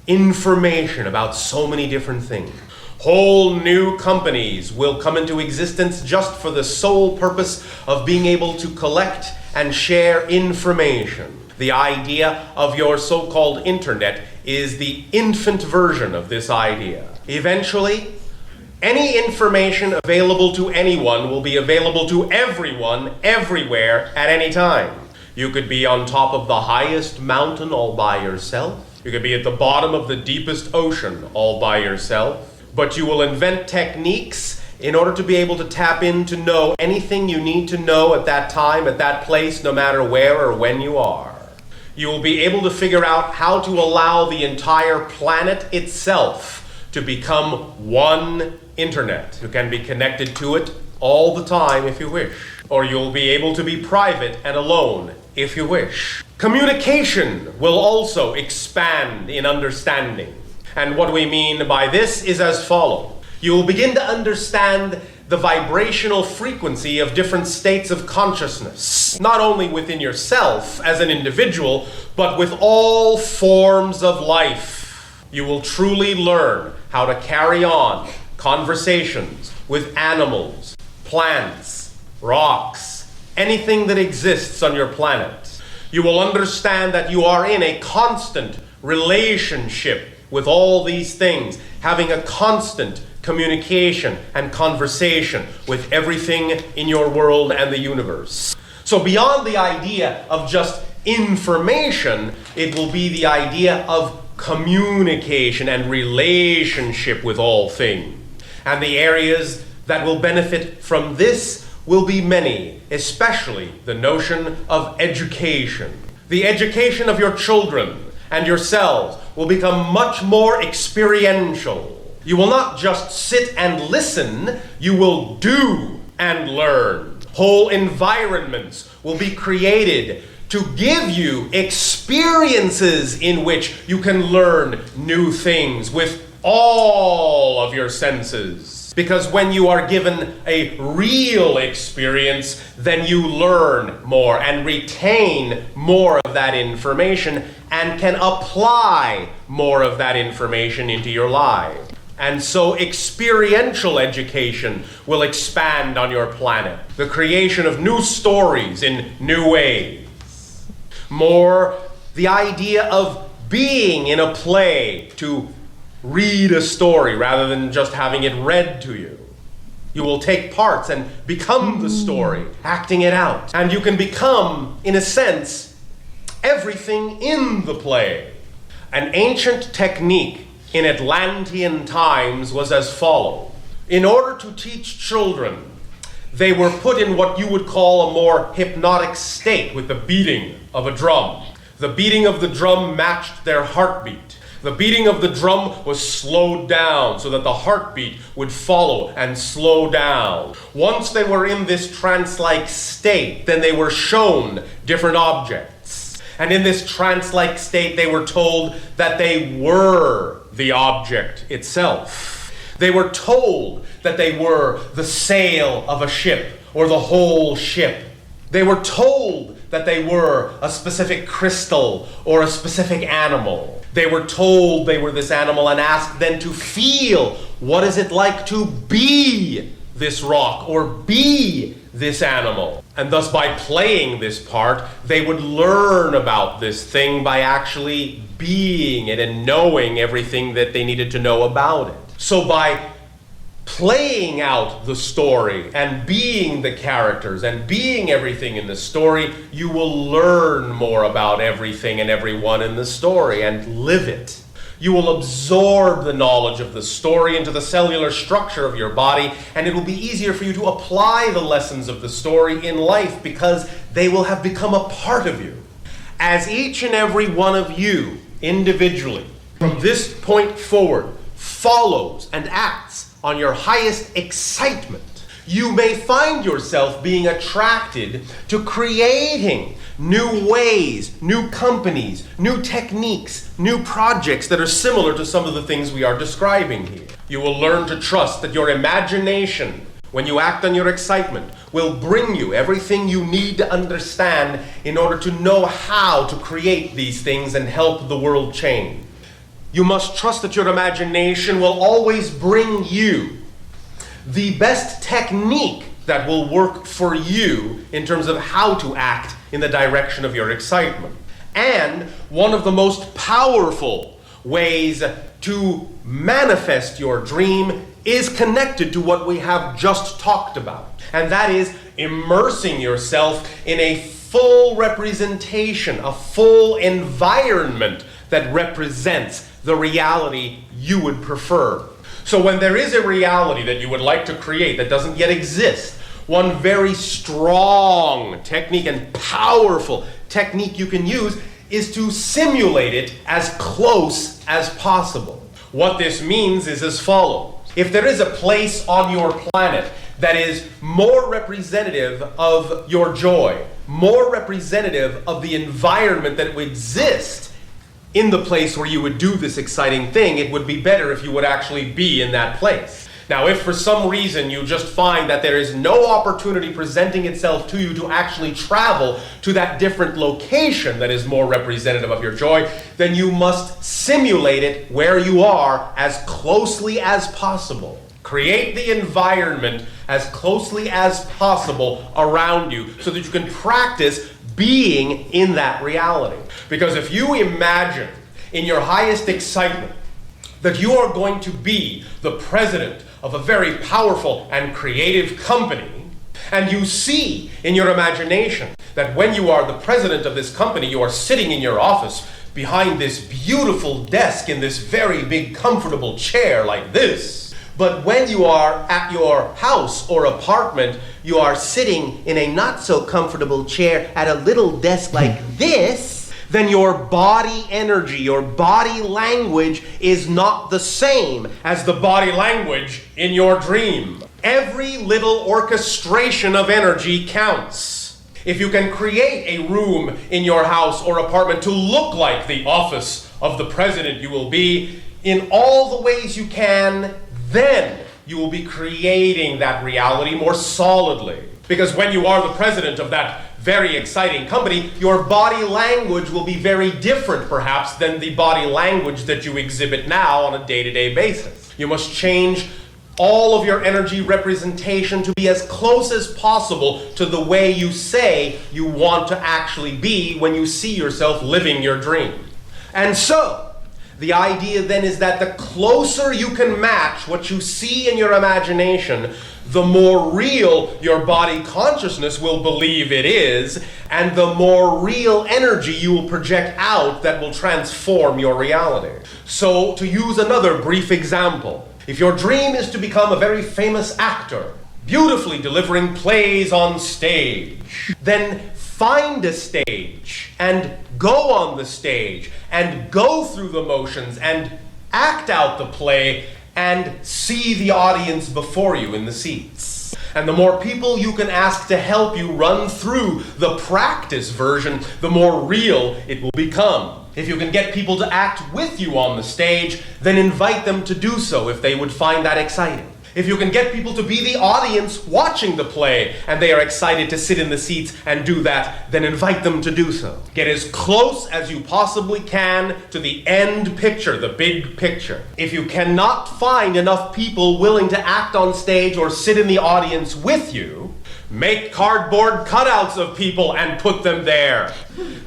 information about so many different things. Whole new companies will come into existence just for the sole purpose of being able to collect and share information. The idea of your so-called internet is the infant version of this idea. Eventually, any information available to anyone will be available to everyone, everywhere, at any time. You could be on top of the highest mountain all by yourself. You could be at the bottom of the deepest ocean all by yourself. But you will invent techniques in order to be able to tap in to know anything you need to know at that time, at that place, no matter where or when you are. You will be able to figure out how to allow the entire planet itself to become one internet. You can be connected to it all the time if you wish. Or you'll be able to be private and alone if you wish. Communication will also expand in understanding. And what we mean by this is as follows. You will begin to understand the vibrational frequency of different states of consciousness, not only within yourself as an individual, but with all forms of life. You will truly learn how to carry on conversations with animals, plants, rocks, anything that exists on your planet. You will understand that you are in a constant relationship with all these things, having a constant communication and conversation with everything in your world and the universe. So beyond the idea of just information, it will be the idea of communication and relationship with all things. And the areas that will benefit from this will be many, especially the notion of education. The education of your children and yourselves will become much more experiential. You will not just sit and listen, you will do and learn. Whole environments will be created to give you experiences in which you can learn new things with all of your senses. Because when you are given a real experience, then you learn more and retain more of that information and can apply more of that information into your life. And so experiential education will expand on your planet. The creation of new stories in new ways. More the idea of being in a play, to read a story rather than just having it read to you. You will take parts and become the story, acting it out. And you can become, in a sense, everything in the play. An ancient technique in Atlantean times was as follows. In order to teach children, they were put in what you would call a more hypnotic state with the beating of a drum. The beating of the drum matched their heartbeat. The beating of the drum was slowed down so that the heartbeat would follow and slow down. Once they were in this trance-like state, then they were shown different objects. And in this trance-like state, they were told that they were the object itself. They were told that they were the sail of a ship or the whole ship. They were told that they were a specific crystal or a specific animal. They were told they were this animal and asked then to feel what is it like to be this rock or be this animal. And thus by playing this part, they would learn about this thing by actually being it and knowing everything that they needed to know about it. So by playing out the story and being the characters and being everything in the story, you will learn more about everything and everyone in the story and live it. You will absorb the knowledge of the story into the cellular structure of your body, and it will be easier for you to apply the lessons of the story in life because they will have become a part of you. As each and every one of you individually, from this point forward, follows and acts on your highest excitement, you may find yourself being attracted to creating new ways, new companies, new techniques, new projects that are similar to some of the things we are describing here. You will learn to trust that your imagination, when you act on your excitement, will bring you everything you need to understand in order to know how to create these things and help the world change. You must trust that your imagination will always bring you the best technique that will work for you in terms of how to act in the direction of your excitement. And one of the most powerful ways to manifest your dream is connected to what we have just talked about. And that is immersing yourself in a full representation, a full environment that represents the reality you would prefer. So when there is a reality that you would like to create that doesn't yet exist, one very strong technique and powerful technique you can use is to simulate it as close as possible. What this means is as follows. If there is a place on your planet that is more representative of your joy, more representative of the environment that would exist in the place where you would do this exciting thing, it would be better if you would actually be in that place. Now, if for some reason you just find that there is no opportunity presenting itself to you to actually travel to that different location that is more representative of your joy, then you must simulate it where you are as closely as possible. Create the environment as closely as possible around you so that you can practice being in that reality. Because if you imagine in your highest excitement that you are going to be the president of a very powerful and creative company, and you see in your imagination that when you are the president of this company, you are sitting in your office behind this beautiful desk in this very big comfortable chair like this. But when you are at your house or apartment, you are sitting in a not so comfortable chair at a little desk like this, then your body energy, your body language is not the same as the body language in your dream. Every little orchestration of energy counts. If you can create a room in your house or apartment to look like the office of the president you will be in all the ways you can, then you will be creating that reality more solidly. Because when you are the president of that very exciting company, your body language will be very different perhaps than the body language that you exhibit now on a day-to-day basis. You must change all of your energy representation to be as close as possible to the way you say you want to actually be when you see yourself living your dream. And so, the idea then is that the closer you can match what you see in your imagination, the more real your body consciousness will believe it is, and the more real energy you will project out that will transform your reality. So, to use another brief example, if your dream is to become a very famous actor, beautifully delivering plays on stage, then find a stage and go on the stage and go through the motions and act out the play and see the audience before you in the seats. And the more people you can ask to help you run through the practice version, the more real it will become. If you can get people to act with you on the stage, then invite them to do so if they would find that exciting. If you can get people to be the audience watching the play and they are excited to sit in the seats and do that, then invite them to do so. Get as close as you possibly can to the end picture, the big picture. If you cannot find enough people willing to act on stage or sit in the audience with you, make cardboard cutouts of people and put them there.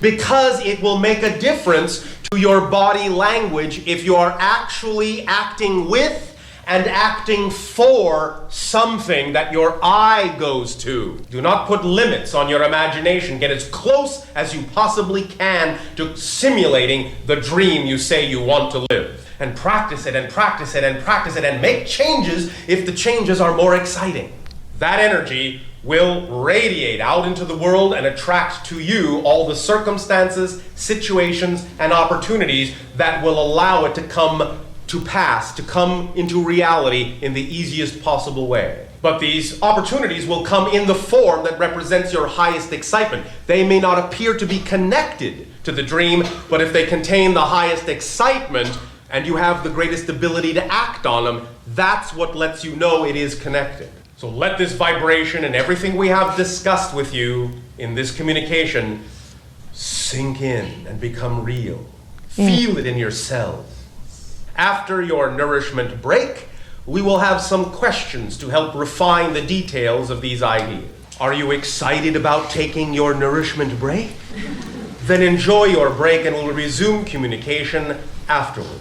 Because it will make a difference to your body language if you are actually acting with and acting for something that your eye goes to. Do not put limits on your imagination. Get as close as you possibly can to simulating the dream you say you want to live. And practice it and practice it and practice it and make changes if the changes are more exciting. That energy will radiate out into the world and attract to you all the circumstances, situations, and opportunities that will allow it to come to pass, to come into reality in the easiest possible way. But these opportunities will come in the form that represents your highest excitement. They may not appear to be connected to the dream, but if they contain the highest excitement and you have the greatest ability to act on them, that's what lets you know it is connected. So let this vibration and everything we have discussed with you in this communication sink in and become real. Feel it in your cells. After your nourishment break, we will have some questions to help refine the details of these ideas. Are you excited about taking your nourishment break? Then enjoy your break and we'll resume communication afterwards.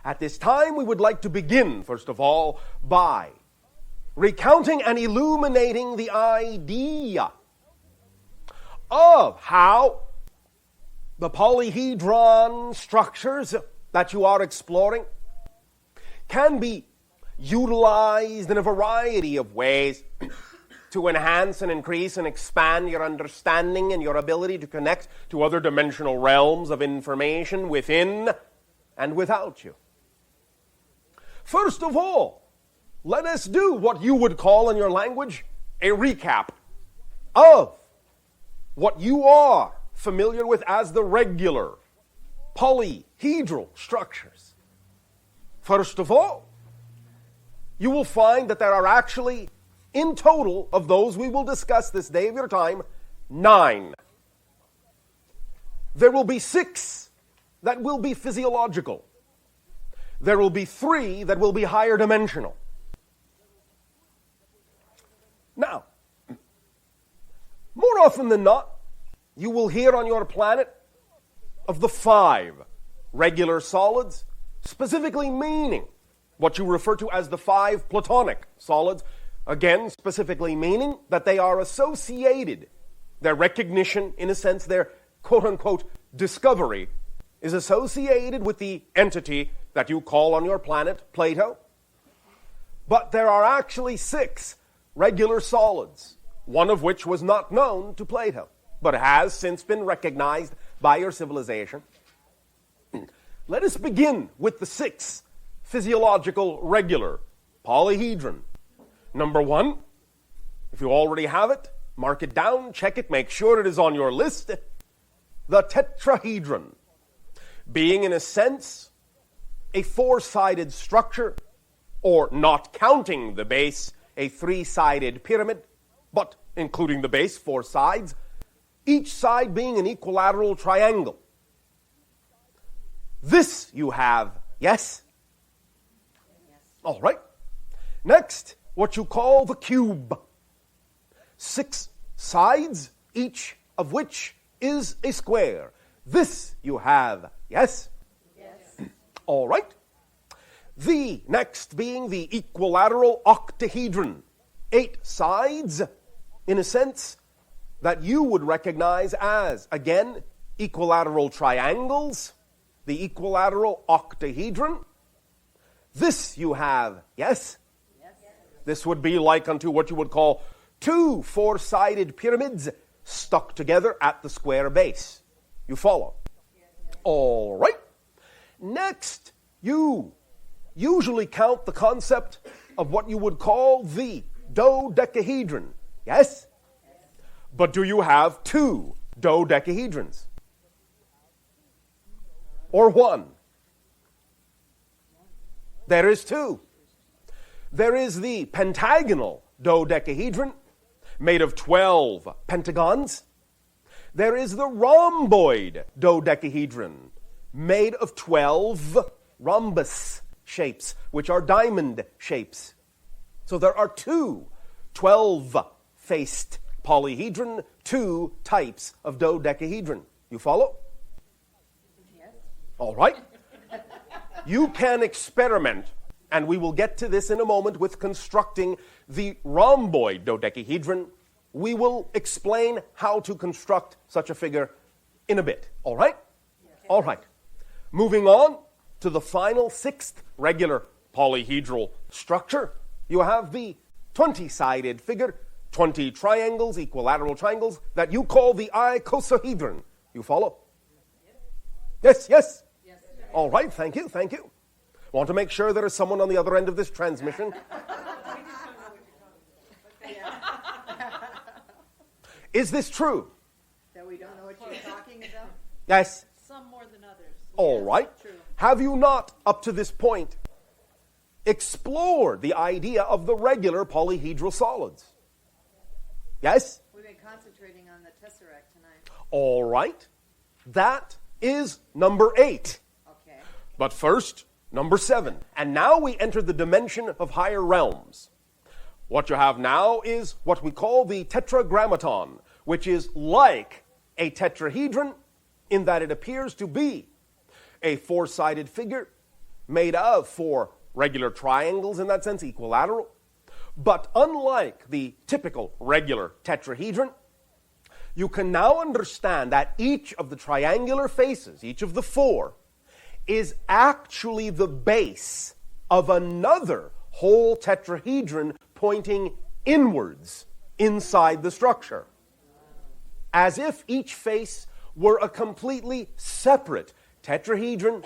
At this time, we would like to begin, first of all, by recounting and illuminating the idea of how the polyhedron structures that you are exploring can be utilized in a variety of ways to enhance and increase and expand your understanding and your ability to connect to other dimensional realms of information within and without you. First of all, let us do what you would call in your language a recap of what you are familiar with as the regular polyhedral structures. First of all, you will find that there are actually, in total, of those we will discuss this day of your time, 9. There will be 6 that will be physiological. There will be 3 that will be higher dimensional. Now, more often than not, you will hear on your planet of the 5 regular solids, specifically meaning what you refer to as the 5 platonic solids, again, specifically meaning that they are associated. Their recognition, in a sense, their quote-unquote discovery, is associated with the entity that you call on your planet Plato. But there are actually 6 regular solids, one of which was not known to Plato, but has since been recognized by your civilization. Let us begin with the 6 physiological regular polyhedron. Number 1, if you already have it, mark it down, check it, make sure it is on your list. The tetrahedron, being in a sense a 4-sided structure, or not counting the base, a 3-sided pyramid, but including the base, 4 sides, each side being an equilateral triangle. This you have, yes? All right. Next, what you call the cube. 6 sides, each of which is a square. This you have, yes? Yes. All right. The next being the equilateral octahedron. 8 sides, in a sense, that you would recognize as, again, equilateral triangles. The equilateral octahedron. This you have, yes? Yes. This would be like unto what you would call 2 4-sided pyramids stuck together at the square base. You follow? Yes. All right. Next, you usually count the concept of what you would call the dodecahedron. Yes? Yes. But do you have 2 dodecahedrons? Or 1? There is 2. There is the pentagonal dodecahedron, made of 12 pentagons. There is the rhomboid dodecahedron, made of 12 rhombus shapes, which are diamond shapes. So there are two 12-faced polyhedron, two types of dodecahedron. You follow? Yes. All right. You can experiment, and we will get to this in a moment, with constructing the rhomboid dodecahedron. We will explain how to construct such a figure in a bit. All right? Yes. All right. Moving on to the final sixth regular polyhedral structure, you have the 20-sided figure, 20 triangles, equilateral triangles, that you call the icosahedron. You follow? Yes, yes? Yes. All right, thank you, thank you. Want to make sure there is someone on the other end of this transmission. Is this true? That we don't know what you're talking about? Yes. Some more than others. All right. True. Have you not, up to this point, explored the idea of the regular polyhedral solids? Yes? We've been concentrating on the tesseract tonight. All right. That is number 8. Okay. But first, number 7. And now we enter the dimension of higher realms. What you have now is what we call the tetragrammaton, which is like a tetrahedron in that it appears to be a 4-sided figure made of 4 regular triangles, in that sense, equilateral. But unlike the typical regular tetrahedron, you can now understand that each of the triangular faces, each of the 4, is actually the base of another whole tetrahedron pointing inwards inside the structure, as if each face were a completely separate tetrahedron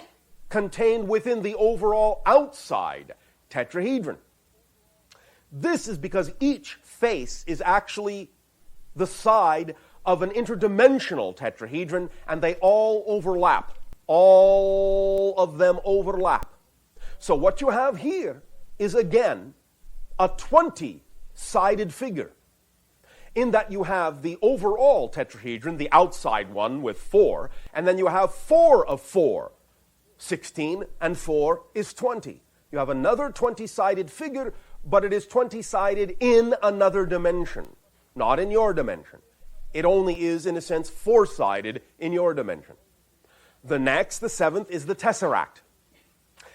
contained within the overall outside tetrahedron. This is because each face is actually the side of an interdimensional tetrahedron, and they all overlap. All of them overlap. So what you have here is, again, a 20-sided figure, in that you have the overall tetrahedron, the outside one with 4, and then you have 4 of 4. 16 and 4 is 20. You have another 20-sided figure, but it is 20-sided in another dimension, not in your dimension. It only is, in a sense, 4-sided in your dimension. The next, the 7th, is the tesseract.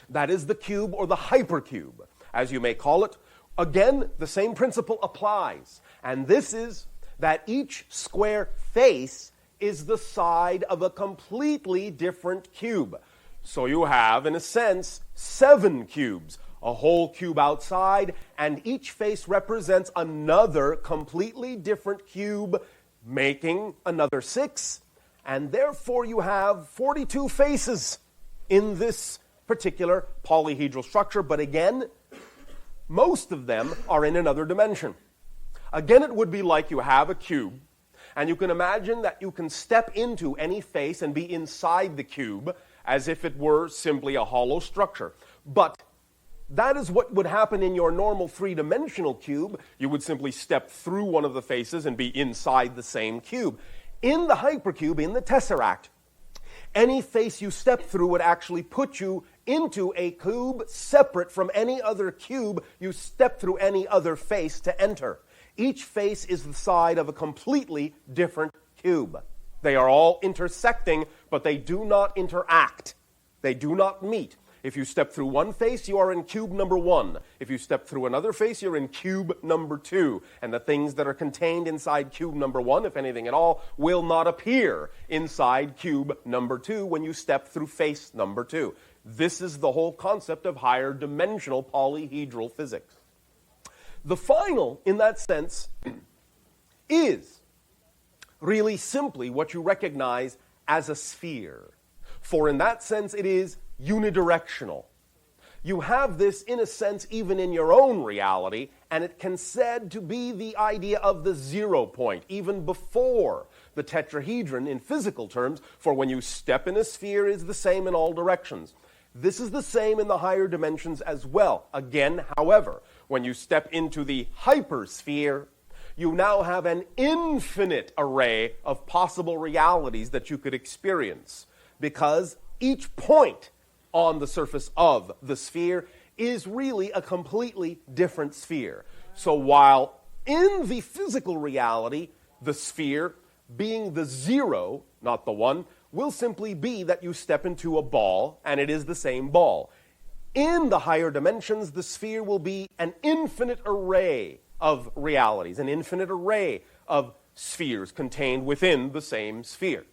That is the cube, or the hypercube, as you may call it. Again, the same principle applies. And this is that each square face is the side of a completely different cube. So you have, in a sense, 7 cubes, a whole cube outside, and each face represents another completely different cube, making another 6. And therefore you have 42 faces in this particular polyhedral structure. But again, most of them are in another dimension. Again, it would be like you have a cube, and you can imagine that you can step into any face and be inside the cube as if it were simply a hollow structure. But that is what would happen in your normal 3-dimensional cube. You would simply step through one of the faces and be inside the same cube. In the hypercube, in the tesseract, any face you step through would actually put you into a cube separate from any other cube you step through any other face to enter. Each face is the side of a completely different cube. They are all intersecting, but they do not interact. They do not meet. If you step through one face, you are in cube number 1. If you step through another face, you're in cube number 2. And the things that are contained inside cube number 1, if anything at all, will not appear inside cube number 2 when you step through face number 2. This is the whole concept of higher dimensional polyhedral physics. The final, in that sense, is really simply what you recognize as a sphere. For in that sense, it is unidirectional. You have this, in a sense, even in your own reality, and it can said to be the idea of the 0 point, even before the tetrahedron in physical terms, for when you step in a sphere is the same in all directions. This is the same in the higher dimensions as well. Again, however, when you step into the hypersphere, you now have an infinite array of possible realities that you could experience, because each point on the surface of the sphere is really a completely different sphere. So while in the physical reality, the sphere being the 0, not the 1, will simply be that you step into a ball and it is the same ball. In the higher dimensions, the sphere will be an infinite array of realities, an infinite array of spheres contained within the same sphere.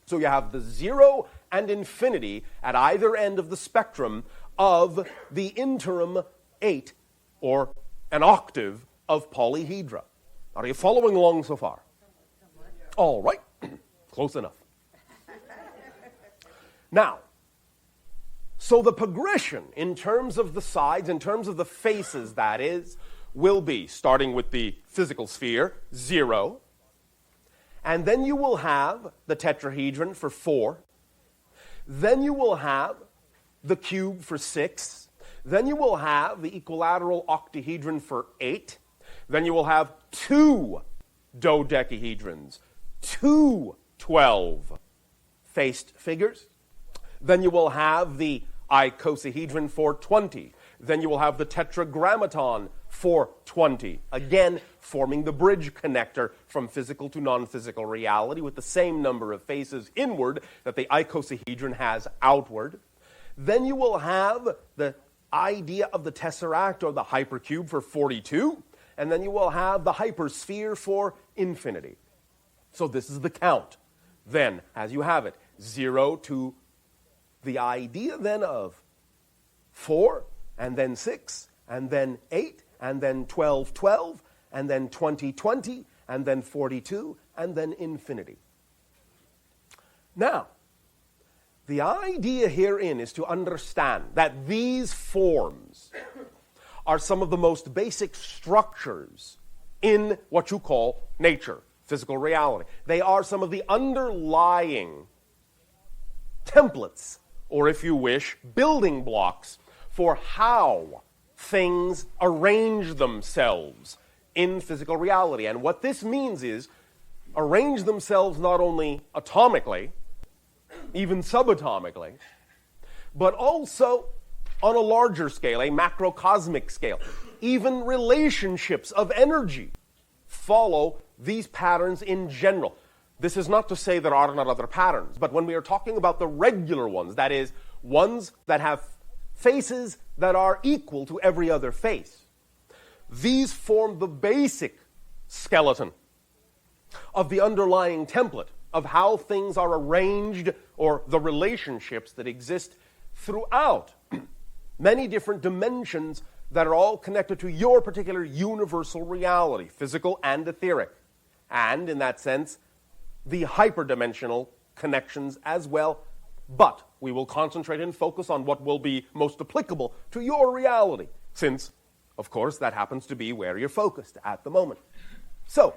So you have the 0 and infinity at either end of the spectrum of the interim 8, or an octave of polyhedra. Are you following along so far? All right, close enough. Now, so the progression in terms of the sides, in terms of the faces, that is, will be, starting with the physical sphere, 0, and then you will have the tetrahedron for 4, then you will have the cube for 6, then you will have the equilateral octahedron for 8, then you will have 2 dodecahedrons, 2 12-faced figures, then you will have the icosahedron for 20, then you will have the tetragrammaton for 20, again forming the bridge connector from physical to non-physical reality with the same number of faces inward that the icosahedron has outward. Then you will have the idea of the tesseract or the hypercube for 42, and then you will have the hypersphere for infinity. So this is the count. Then, as you have it, 0 to the idea then of 4, and then 6, and then 8, and then 12, 12, and then 20, 20, and then 42, and then infinity. Now, the idea herein is to understand that these forms are some of the most basic structures in what you call nature, physical reality. They are some of the underlying templates, or if you wish, building blocks for how things arrange themselves in physical reality. And what this means is arrange themselves not only atomically, even subatomically, but also on a larger scale, a macrocosmic scale. Even relationships of energy follow these patterns in general. This is not to say there are not other patterns, but when we are talking about the regular ones, that is, ones that have faces that are equal to every other face, these form the basic skeleton of the underlying template of how things are arranged, or the relationships that exist throughout many different dimensions that are all connected to your particular universal reality, physical and etheric, and in that sense, the hyperdimensional connections as well. But we will concentrate and focus on what will be most applicable to your reality, since, of course, that happens to be where you're focused at the moment. So,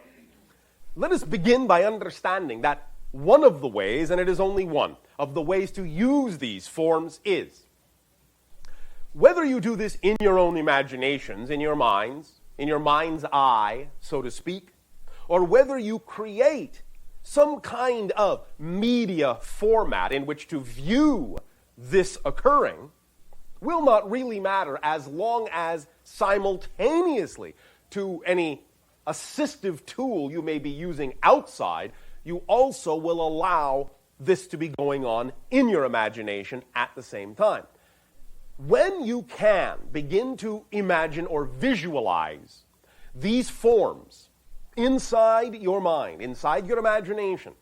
let us begin by understanding that one of the ways, and it is only one, of the ways to use these forms is, whether you do this in your own imaginations, in your mind's eye, so to speak, or whether you create some kind of media format in which to view this occurring, will not really matter as long as simultaneously to any assistive tool you may be using outside, you also will allow this to be going on in your imagination at the same time. When you can begin to imagine or visualize these forms inside your mind, inside your imagination,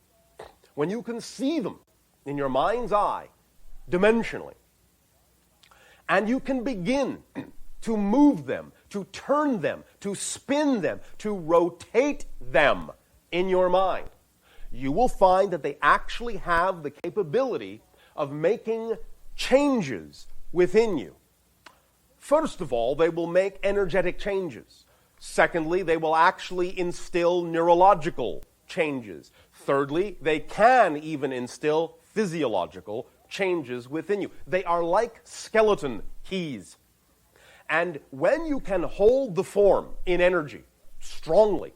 when you can see them in your mind's eye, dimensionally, and you can begin to move them, to turn them, to spin them, to rotate them in your mind, you will find that they actually have the capability of making changes within you. First of all, they will make energetic changes. Secondly, they will actually instill neurological changes. Thirdly, they can even instill physiological changes within you. They are like skeleton keys. And when you can hold the form in energy strongly,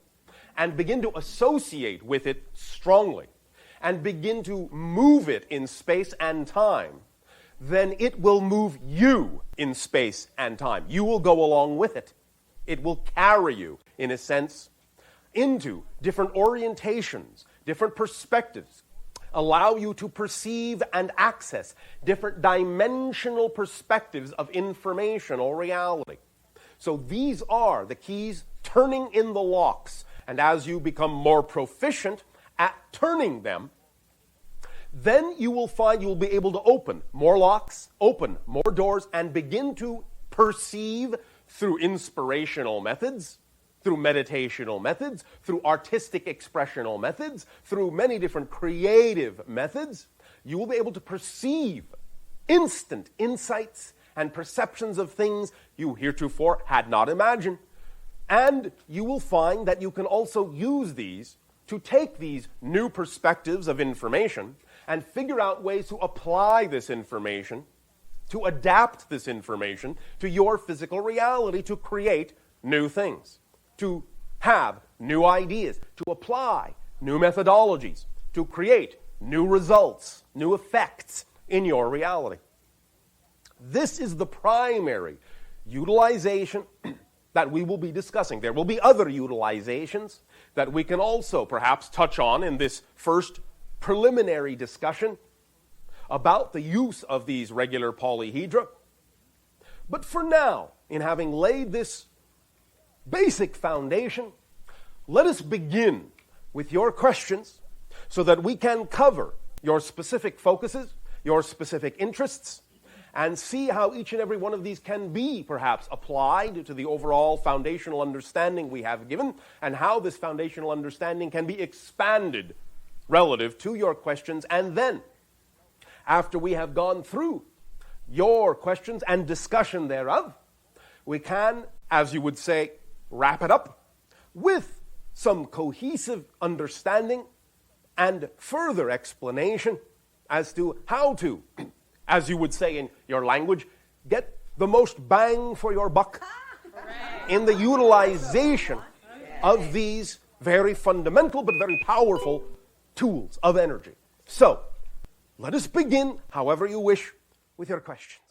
and begin to associate with it strongly, and begin to move it in space and time, then it will move you in space and time. You will go along with it. It will carry you, in a sense, into different orientations, different perspectives, allow you to perceive and access different dimensional perspectives of information or reality. So these are the keys turning in the locks. And as you become more proficient at turning them, then you will find you will be able to open more locks, open more doors, and begin to perceive through inspirational methods, through meditational methods, through artistic expressional methods, through many different creative methods. You will be able to perceive instant insights and perceptions of things you heretofore had not imagined. And you will find that you can also use these to take these new perspectives of information and figure out ways to apply this information, to adapt this information to your physical reality, to create new things, to have new ideas, to apply new methodologies, to create new results, new effects in your reality. This is the primary utilization that we will be discussing. There will be other utilizations that we can also perhaps touch on in this first preliminary discussion about the use of these regular polyhedra. But for now, in having laid this basic foundation, let us begin with your questions so that we can cover your specific focuses, your specific interests, and see how each and every one of these can be perhaps applied to the overall foundational understanding we have given, and how this foundational understanding can be expanded relative to your questions. And then, after we have gone through your questions and discussion thereof, we can, as you would say, wrap it up with some cohesive understanding and further explanation as to how to, as you would say in your language, get the most bang for your buck in the utilization of these very fundamental but very powerful tools of energy. So, let us begin, however you wish, with your questions.